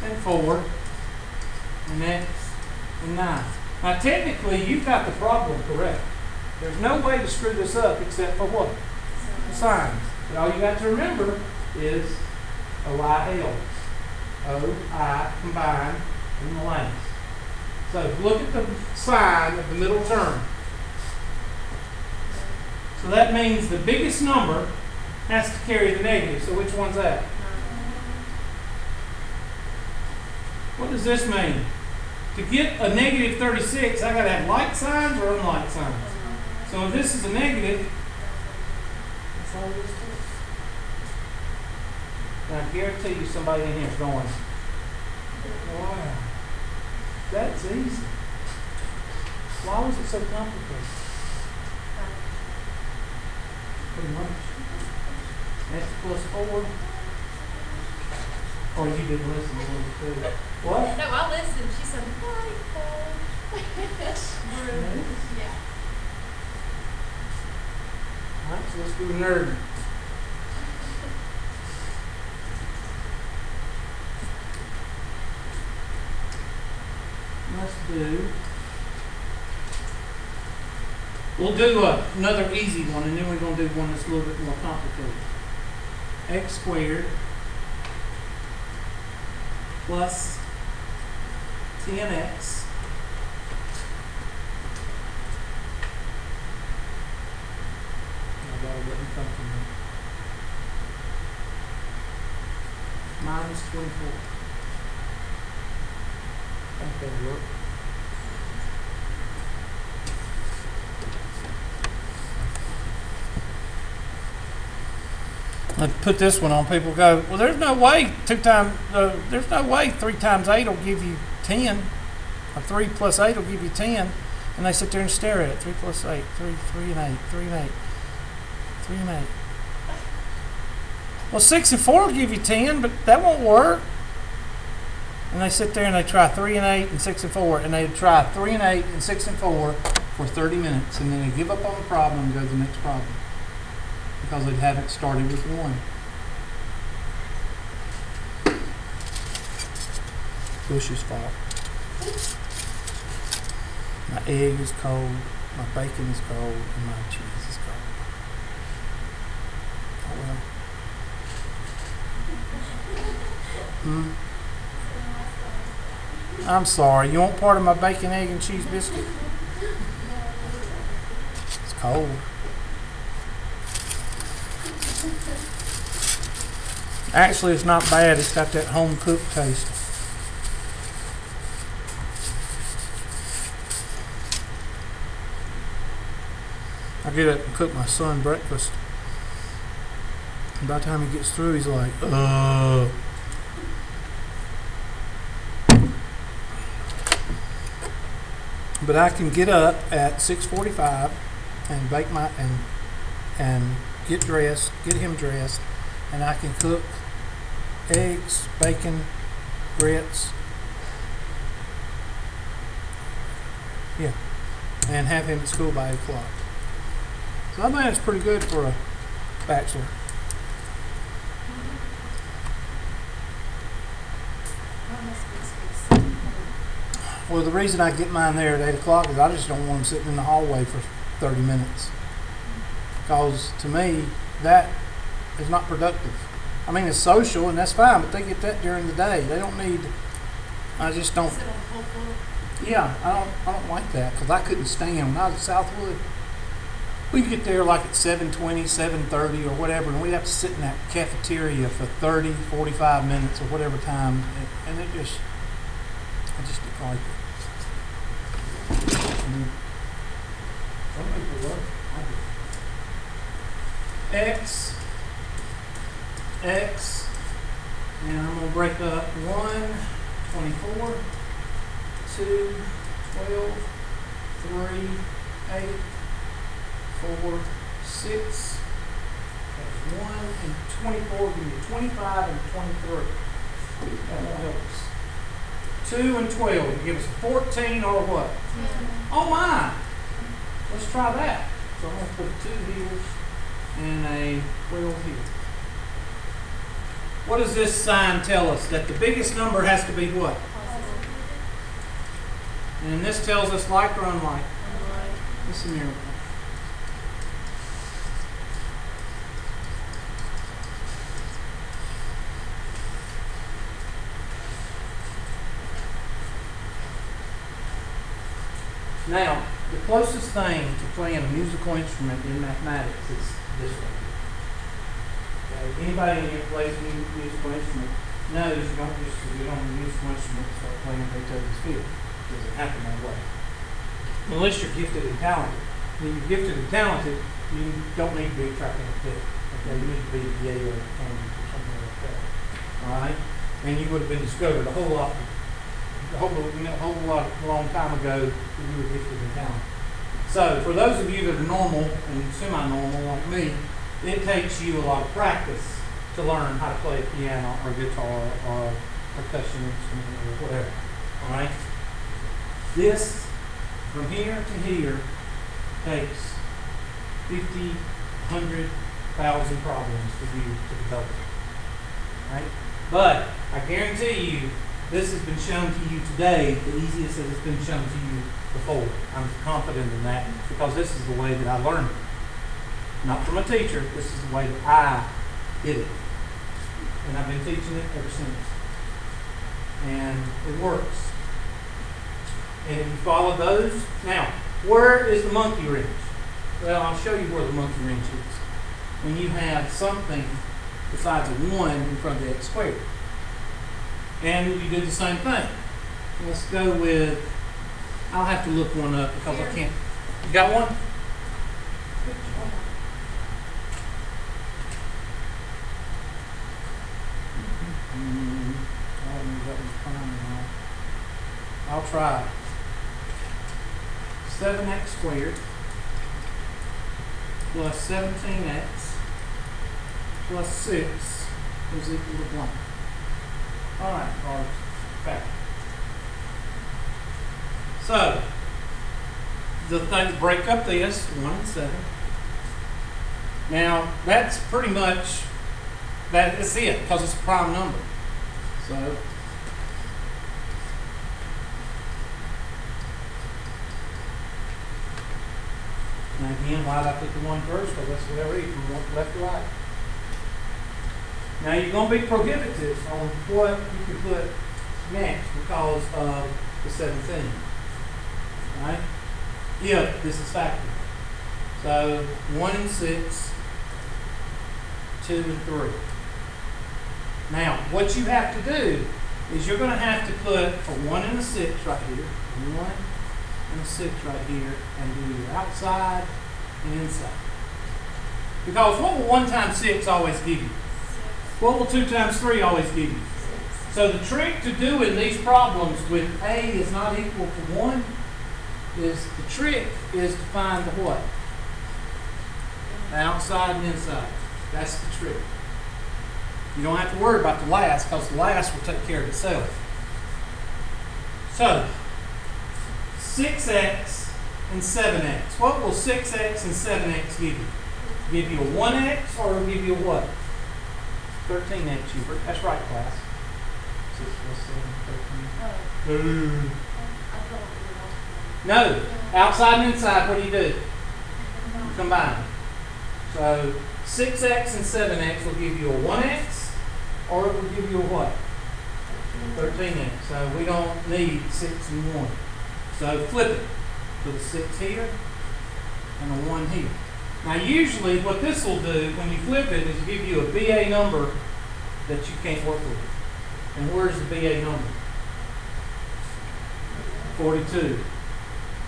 and 4 and x and 9. Now technically you've got the problem correct. There's no way to screw this up except for what? The signs. But all you got to remember is OIL. O-I combined in the lengths. So look at the sign of the middle term. So that means the biggest number has to carry the negative. So which one's that? What does this mean? To get a negative 36, I got to have like signs or unlike signs. So if this is a negative, that's all this is. And I guarantee you somebody in here is going, wow, that's easy. Why was it so complicated? Pretty much. X plus 4. Or you didn't listen to one too. What? No, I listened. She said, "Hi, Paul." Yeah. Alright, so let's do nerd. We'll do another easy one, and then we're going to do one that's a little bit more complicated. X squared plus 10x minus 24. I think that'll work. Let's put this one on. People go, well, there's no way there's no way 3 times 8 will give you 10. Or 3 plus 8 will give you 10. And they sit there and stare at it. 3 plus 8, 3 and 8, 3 and 8, 3 and 8. Well, 6 and 4 will give you 10, but that won't work. And they sit there and they try 3 and 8 and 6 and 4, and they try 3 and 8 and 6 and 4 for 30 minutes, and then they give up on the problem and go to the next problem because they haven't started with 1. Bush's fault. My egg is cold, my bacon is cold, and my cheese is cold. Oh well. I'm sorry. You want part of my bacon, egg, and cheese biscuit? It's cold. Actually, it's not bad. It's got that home cooked taste. I get up and cook my son breakfast. And by the time he gets through, he's like, But I can get up at 6:45 and bake my and get dressed, get him dressed, and I can cook eggs, bacon, grits, yeah, and have him at school by 8 o'clock. So I think that's pretty good for a bachelor. Well, the reason I get mine there at 8 o'clock is I just don't want them sitting in the hallway for 30 minutes. Because to me, that is not productive. I mean, it's social and that's fine, but they get that during the day. They don't need, I just don't, yeah, I don't like that because I couldn't stand when I was at Southwood. We'd get there like at 7:20, 7:30 or whatever, and we'd have to sit in that cafeteria for 30, 45 minutes or whatever time, and it just, I just didn't like it. Some people love it. I do. X, and I'm going to break up 1, 24, 2, 12, 3, 8, 4, 6, that's 1, and 24, give me 25 and 23. That won't help us. 2 and 12, you give us a 14 or what? Oh my! Let's try that. So I'm going to put a 2 here and a 12 here. What does this sign tell us? That the biggest number has to be what? And this tells us like or unlike? It's a miracle. Now, the closest thing to playing a musical instrument in mathematics is this one. Okay? Anybody in here plays a musical instrument knows you don't just get on the musical instrument and start playing Beethoven's Field. It doesn't happen that way. Unless you're gifted and talented. When you're gifted and talented, you don't need to be tracking a pit. Okay? You need to be Yale or Cambridge or something like that. Alright? And you would have been discovered a whole lot long time ago when you were gifted and talented. So, for those of you that are normal and semi-normal like me, it takes you a lot of practice to learn how to play piano or guitar or percussion instrument or whatever. Alright? This, from here to here, takes 50, 100,000 problems for you to develop. Right? But, I guarantee you, this has been shown to you today the easiest that it's been shown to you before. I'm confident in that because this is the way that I learned it. Not from a teacher, this is the way that I did it. And I've been teaching it ever since. And it works. And if you follow those, now, where is the monkey wrench? Well, I'll show you where the monkey wrench is. When you have something besides a 1 in front of the x squared. And you do the same thing. Let's go with, I'll have to look one up because I can't. You got one? I'll try. 7x squared plus 17x plus 6 is equal to 1. All right, or back. So, the thing to break up this 1 and 7. Now, that's pretty much that's it because it's a prime number. So, now again, why did I put the 1 first? Because that's what I read from left to right. Now you're going to be prohibited on what you can put next because of the 17. Right? If this is factored. So 1 and 6, 2 and 3. Now, what you have to do is you're going to have to put a 1 and a 6 right here, 1 and a 6 right here, and do your outside and inside. Because what will 1 times 6 always give you? What will 2 times 3 always give you? So the trick to doing these problems with A is not equal to 1 is the trick is to find the what? The outside and inside. That's the trick. You don't have to worry about the last because the last will take care of itself. So, 6x and 7x. What will 6x and 7x give you? Give you a 1x or it'll give you a what? 13x, Hubert. That's right, class. 6 plus 7, 13. No. Outside and inside, what do? You combine. So 6x and 7x will give you a 1x, or it will give you a what? 13x. So we don't need 6 and 1. So flip it. Put a 6 here and a 1 here. Now usually what this will do when you flip it is give you a BA number that you can't work with. And where's the BA number? 42.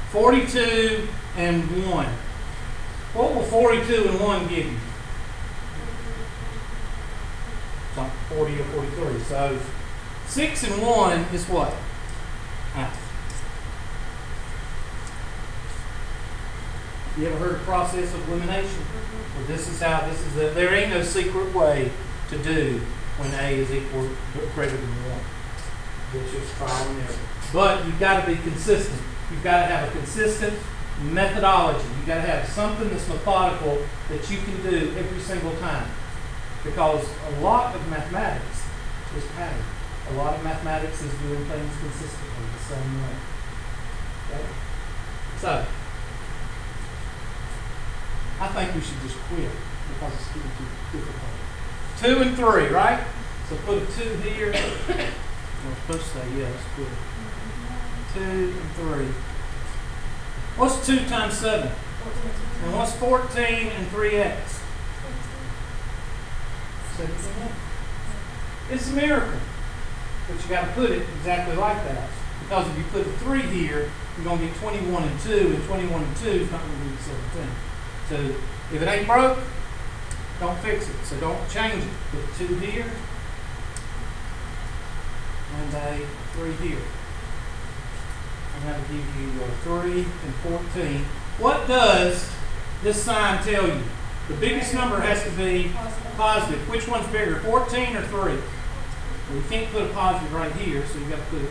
42 and 1. What will 42 and 1 give you? It's like 40 or 43. So 6 and 1 is what? You ever heard of the process of elimination? Well, this is there ain't no secret way to do when A is equal greater than 1. It's just trial and error. But you've got to be consistent. You've got to have a consistent methodology. You've got to have something that's methodical that you can do every single time. Because a lot of mathematics is pattern. A lot of mathematics is doing things consistently the same way. Okay? So, I think we should just quit because it's getting too difficult. 2 and 3, right? So put a 2 here. We're supposed to say, yeah, let's quit. 2 and 3. What's 2 times 7? And what's 14 and 3x? 17x. It's a miracle. But you got to put it exactly like that. Because if you put a 3 here, you're going to get 21 and 2, and 21 and 2 is not going to be 17. So if it ain't broke, don't fix it. So don't change it. Put 2 here and a 3 here. And that'll give you 3 and 14. What does this sign tell you? The biggest number has to be positive. Which one's bigger, 14 or 3? Well, you can't put a positive right here, so you've got to put it.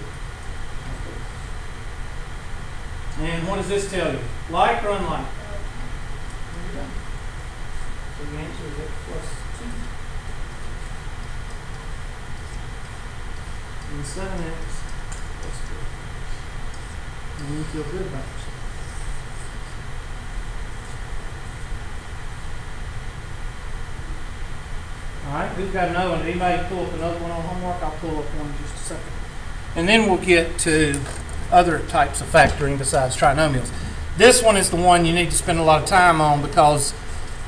And what does this tell you? Like or unlike? So the answer is x plus 2. And 7x plus 3. And you feel good about yourself. Alright, we've got another one. Anybody pull up another one on homework? I'll pull up one in just a second. And then we'll get to other types of factoring besides trinomials. This one is the one you need to spend a lot of time on because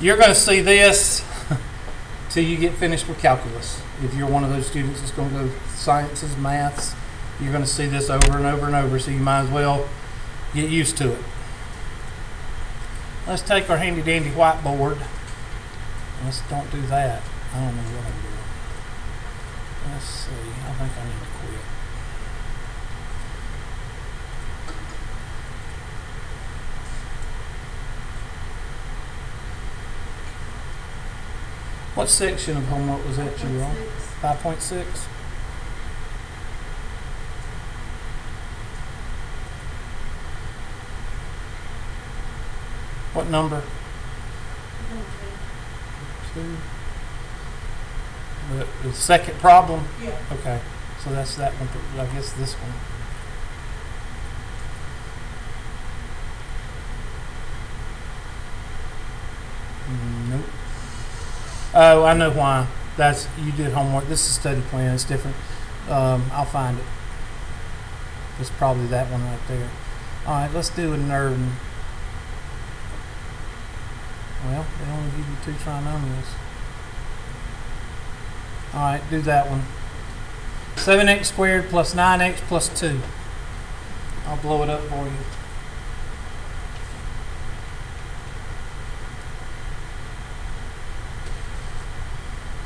you're going to see this till you get finished with calculus. If you're one of those students that's going to go sciences, maths, you're going to see this over and over and over, so you might as well get used to it. Let's take our handy dandy whiteboard. Let's don't do that. I don't know what I'm doing. Let's see. I think I need to quit. What section of homework was that you were on? 5.6? What number? 2. The second problem? Yeah. Okay. So that's that one. I guess this one. Nope. Oh, I know why. That's you did homework. This is study plan. It's different. I'll find it. It's probably that one right there. All right, let's do a nerd. Well, they only give you 2 trinomials. All right, do that one. 7x squared plus 9x plus 2. I'll blow it up for you.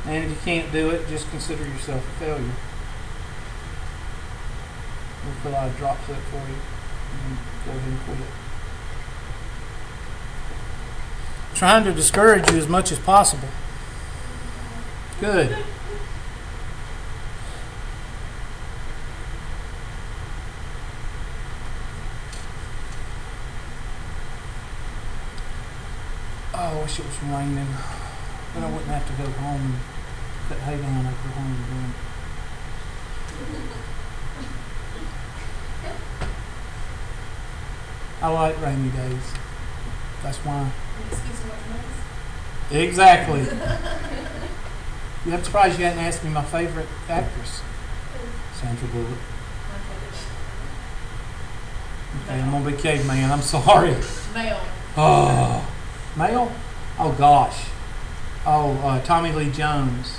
And if you can't do it, just consider yourself a failure. We'll fill out a drop set for you and go ahead and quit. Trying to discourage you as much as possible. Good. Oh, I wish it was raining. Then I wouldn't have to go home and cut hay down after home again. I like rainy days. That's why. Excuse so much noise. Exactly. Yeah, I'm surprised you hadn't asked me my favorite actress. Sandra Bullock. My favorite. Okay, I'm gonna be caveman. I'm sorry. Male. Oh, male? Oh gosh. Oh, Tommy Lee Jones.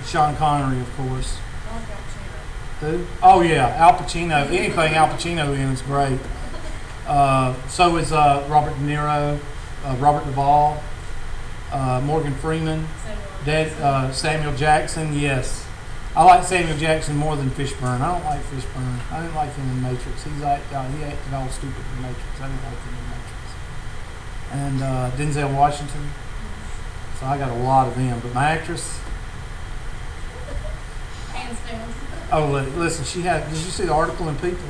Sean Connery, of course. I like Al Pacino. Who? Oh yeah, Al Pacino. Anything Al Pacino in is great. So is Robert De Niro, Robert Duvall, Morgan Freeman, Samuel Jackson. Yes, I like Samuel Jackson more than Fishburne. I don't like Fishburne. I didn't like him in Matrix. He acted all stupid in Matrix. I didn't like him in Matrix. And Denzel Washington. So I got a lot of them. But my actress. Hands down. Oh, listen. She had. Did you see the article in People?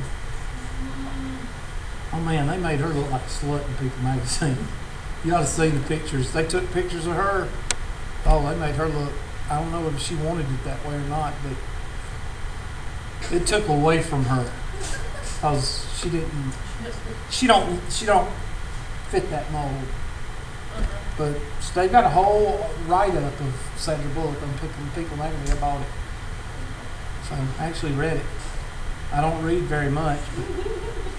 Oh man, they made her look like a slut in People magazine. You ought to see the pictures. They took pictures of her. Oh, they made her look. I don't know if she wanted it that way or not, but it took away from her because she didn't. She don't fit that mold. But they got a whole write-up of Sandra Bullock on People magazine. I bought it, so I actually read it. I don't read very much. But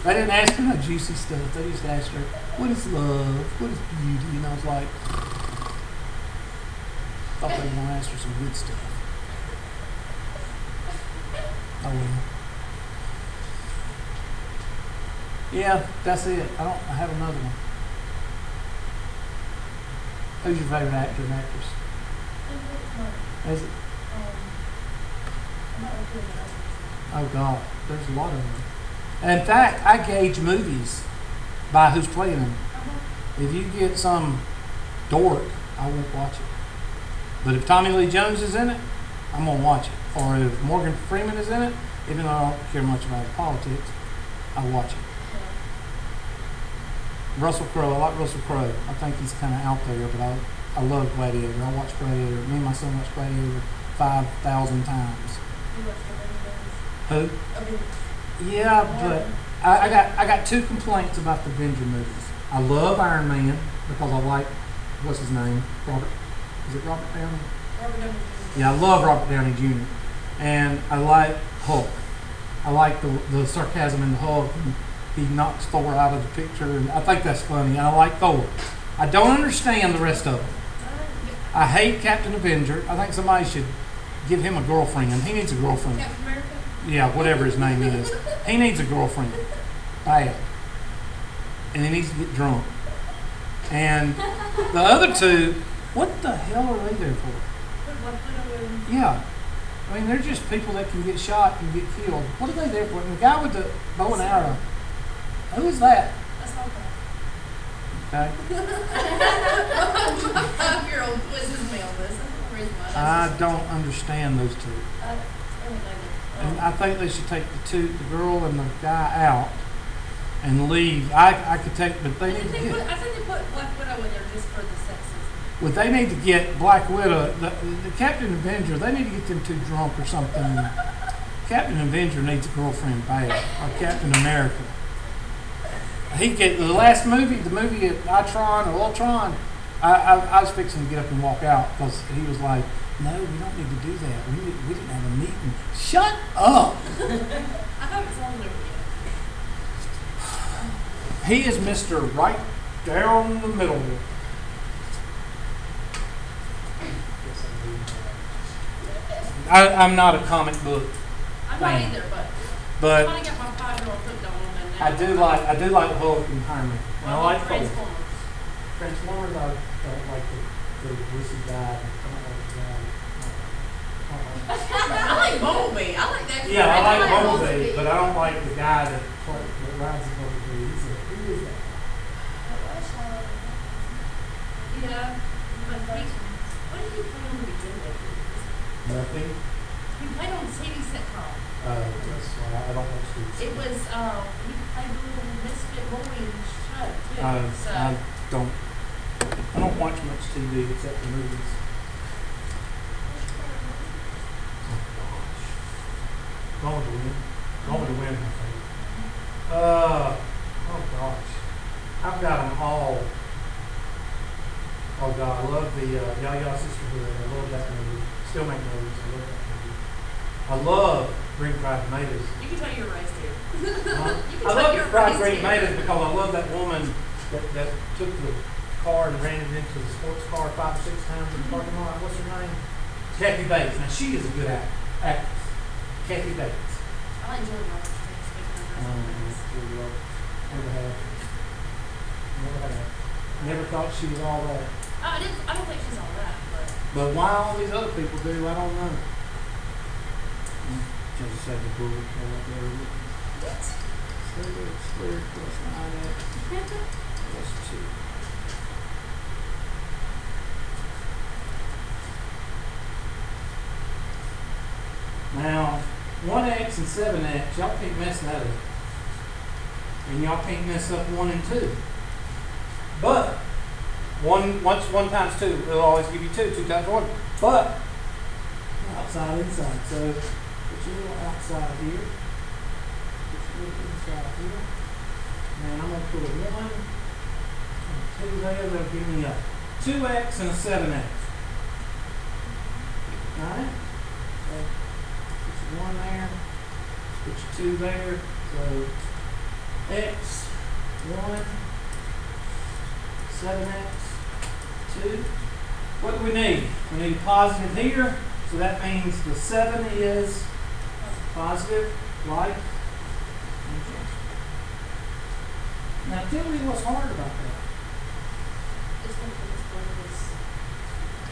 they didn't ask her no juicy stuff. They just asked her, what is love? What is beauty? And I was like, thought they were going to ask her some good stuff. Oh well. Yeah, that's it. I have another one. Who's your favorite actor and actress? Is it? I'm not really good at it. Oh God, there's a lot of them. And in fact, I gauge movies by who's playing them. If you get some dork, I won't watch it. But if Tommy Lee Jones is in it, I'm gonna watch it. Or if Morgan Freeman is in it, even though I don't care much about politics, I'll watch it. Russell Crowe, I like Russell Crowe. I think he's kind of out there, but I love Gladiator. I watch Gladiator. Me and my son watch Gladiator 5,000 times. You watch the Who? Avengers. Yeah, but I got two complaints about the Avenger movies. I love Iron Man because I like, what's his name? Robert. Is it Robert Downey? Robert Downey Jr. Yeah, I love Robert Downey Jr. And I like Hulk. I like the sarcasm in the Hulk. And he knocks Thor out of the picture, and I think that's funny. And I like Thor. I don't understand the rest of them. I hate Captain Avenger. I think somebody should give him a girlfriend. He needs a girlfriend. Captain America? Yeah, whatever his name is. He needs a girlfriend. Bad. And he needs to get drunk. And the other two, what the hell are they there for? Yeah. I mean, they're just people that can get shot and get killed. What are they there for? And the guy with the bow and arrow, who is that? That's Hawkeye. Okay. My 5-year-old quizzes me on this. That's the reason why. I don't understand those two. And I think they should take the girl and the guy out and leave. I could take, but they need to get. I think they put Black Widow in there just for the sexism. Well, they need to get Black Widow, the Captain Avenger. They need to get them too drunk or something. Captain Avenger needs a girlfriend bad, or Captain America. He get the last movie, the movie at Ultron. I was fixing to get up and walk out because he was like, "No, we don't need to do that. We didn't have a meeting." Shut up. I hope it's on there yet. He is Mr. Right down the middle. I'm not a comic book I'm not fan, either, but I but kinda got my 5-year-old hooked on them, and now. I do like Hulk and Iron Man. And I like Thor. Transformers. Transformers, I don't like the wussy guy. I don't like the guy. I like Bumblebee. I like that. Yeah, I like Bumblebee, but I don't like the guy that rides the Bumblebee. Who is that? Yeah, but what did he play on the beginning? Nothing. He played on the TV sitcom. That's why I don't watch TV. It was, he played the little misfit boy in the show, too. So, I don't watch much TV except the movies. Oh gosh. Gone with the Wind. Gone with the Wind, I think. Oh gosh. I've got them all. Oh God, I love the Yaya Sisterhood. I love that movie. Still make movies. I love that movie. I love Green Fried Tomatoes. you can tell you're raised here. I love fried green tomatoes because I love that woman that took the car and ran it into the sports car 5 or 6 times in the parking lot. What's her name? Kathy Bates. Now she is a good actress. Kathy Bates. I like Jordan Roberts. Never have. Never thought she was all that. I don't think she's all that, but. But why all these other people do, I don't know. Just say the book right there. What? Squared plus 9x plus 2. Now, 1x and 7x, y'all can't mess that up. And y'all can't mess up 1 and 2. But, once 1 times 2, it'll always give you 2. 2 times 1. But, outside, inside. So, put your little outside here. Put your little inside here. And I'm going to put a 1 and 2 there. That'll give me a 2x and a 7x. Alright? So, put your 1 there. Put your 2 there. So, x, 1, 7x, 2. What do we need? We need a positive here. So that means the 7 is positive, right? Okay. Now tell me what's hard about that.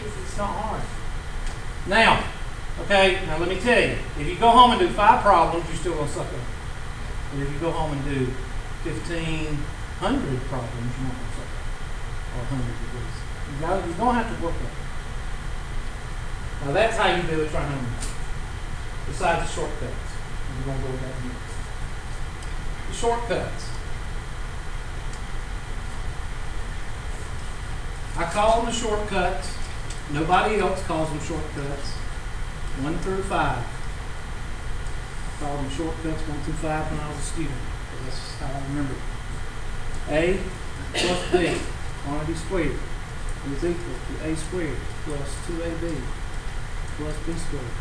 It's not hard. Now, okay, now let me tell you, if you go home and do 5 problems, you're still going to suck up. But if you go home and do 1,500 problems, you're not going to suck up. Or 100 at least. You're going to have to work on it. Now that's how you do it trinomials. Besides the shortcuts. We're going to go with that next. The shortcuts. I call them the shortcuts. Nobody else calls them shortcuts. 1 through 5. I called them shortcuts 1 through 5 when I was a student. That's how I remember it. A plus B, quantity squared, is equal to A squared plus 2AB plus B squared.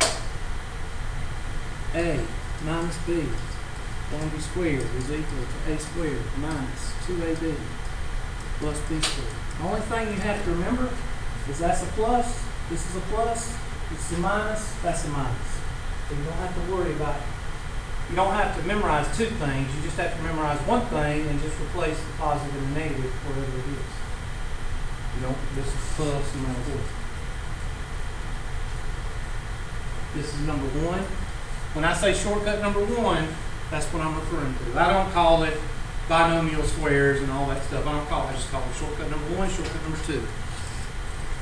A minus B, quantity squared, is equal to A squared minus 2AB plus B squared. The only thing you have to remember is that's a plus, this is a plus, this is a minus, that's a minus. So you don't have to worry about it. You don't have to memorize 2 things, you just have to memorize 1 thing and just replace the positive and the negative wherever it is. You don't, this is plus no matter what. This is number 1. When I say shortcut number 1, that's what I'm referring to. I don't call it binomial squares and all that stuff. I don't call it, I just call it shortcut number 1, shortcut number 2.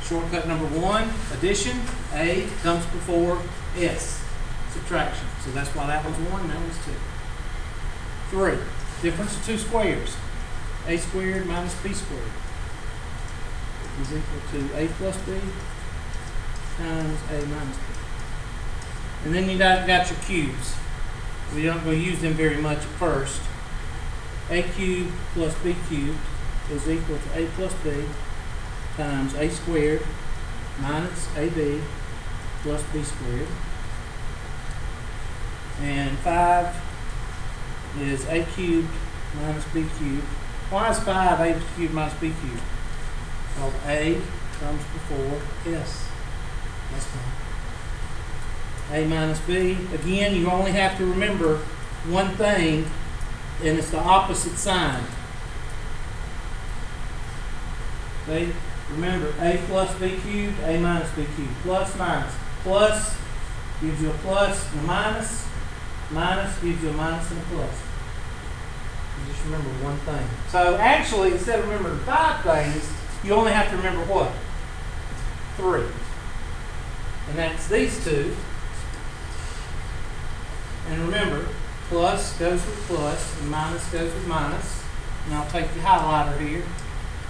Shortcut number 1, addition, A comes before S. Subtraction. So that's why that one's 1 and that one's 2. 3. Difference of 2 squares. A squared minus B squared is equal to A plus B times A minus B. And then you got your cubes. We aren't going to use them very much at first. A cubed plus B cubed is equal to A plus B times A squared minus AB plus B squared. And 5 is A cubed minus B cubed. Why is 5 A cubed minus B cubed? Well, A comes before S. That's fine. A minus B. Again, you only have to remember one thing, and it's the opposite sign. Okay? Remember, A plus B cubed, A minus B cubed. Plus, minus. Plus gives you a plus and a minus. Minus gives you a minus and a plus. You just remember one thing. So actually, instead of remembering 5 things, you only have to remember what? 3. And that's these two. And remember, plus goes with plus, and minus goes with minus. And I'll take the highlighter here.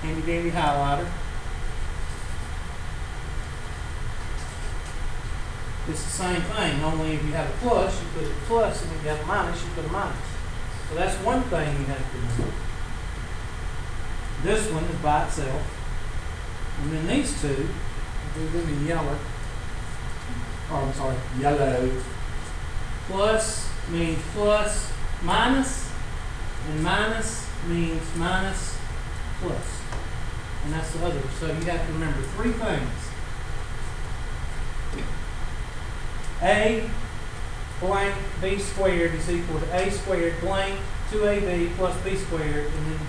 Handy dandy highlighter. It's the same thing, only if you have a plus, you put a plus, and if you have a minus, you put a minus. So that's one thing you have to remember. This one is by itself. And then these two, I'll do them in yellow. Oh, I'm sorry, yellow. Plus means plus, minus, and minus means minus, plus. And that's the other. So you have to remember 3 things. A blank B squared is equal to A squared blank 2AB plus B squared, and then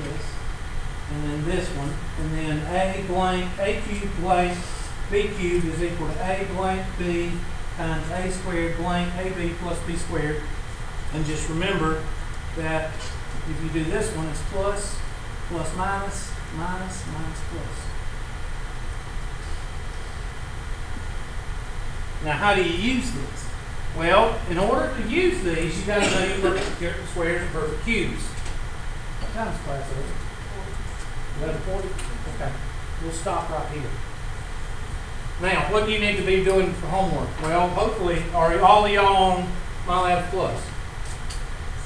this, and then this one, and then A blank A cubed blank B cubed is equal to A blank B times A squared blank AB plus B squared. And just remember that if you do this one, it's plus, plus minus, minus, minus plus. Now, how do you use this? Well, in order to use these, you got to know your perfect squares and perfect cubes. What time is class over? 11:40? Okay. We'll stop right here. Now, what do you need to be doing for homework? Well, hopefully, are all of y'all on MyLab Plus?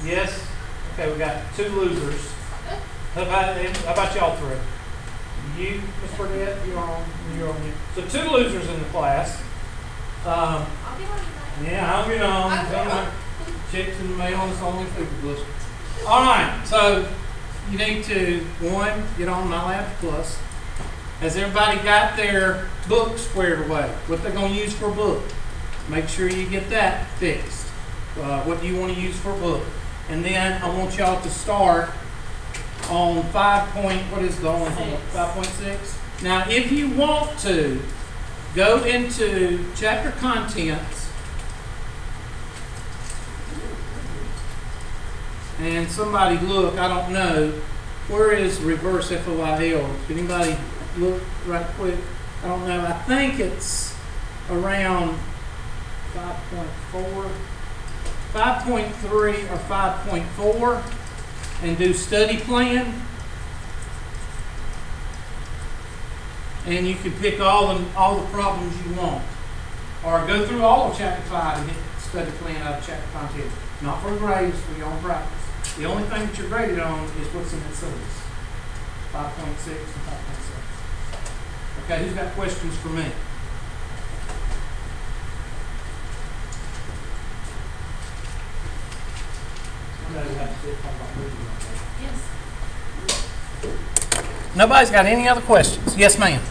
Yes? Okay, we got 2 losers. How about y'all 3? You, Ms. Burdette, you're on here. So 2 losers in the class. I'll be on tonight. Yeah, I'll get on. Checks in the mail, and it's only food plus. All right, so you need to, 1, get on MyLab Plus. Has everybody got their book squared away? What they're going to use for a book? Make sure you get that fixed. What do you want to use for a book? And then I want y'all to start on 5.6. Now, if you want to, go into chapter contents, and somebody look, I don't know, where is reverse FOIL? Can anybody look right quick? I don't know, I think it's around 5.4, 5.3 or 5.4, and do study plan. And you can pick all the problems you want. Or go through all of chapter 5 and hit study plan out of chapter content. Not for grades, for your own practice. The only thing that you're graded on is what's in that syllabus. 5.6 and 5.7. Okay, who's got questions for me? Yes. Nobody's got any other questions? Yes, ma'am.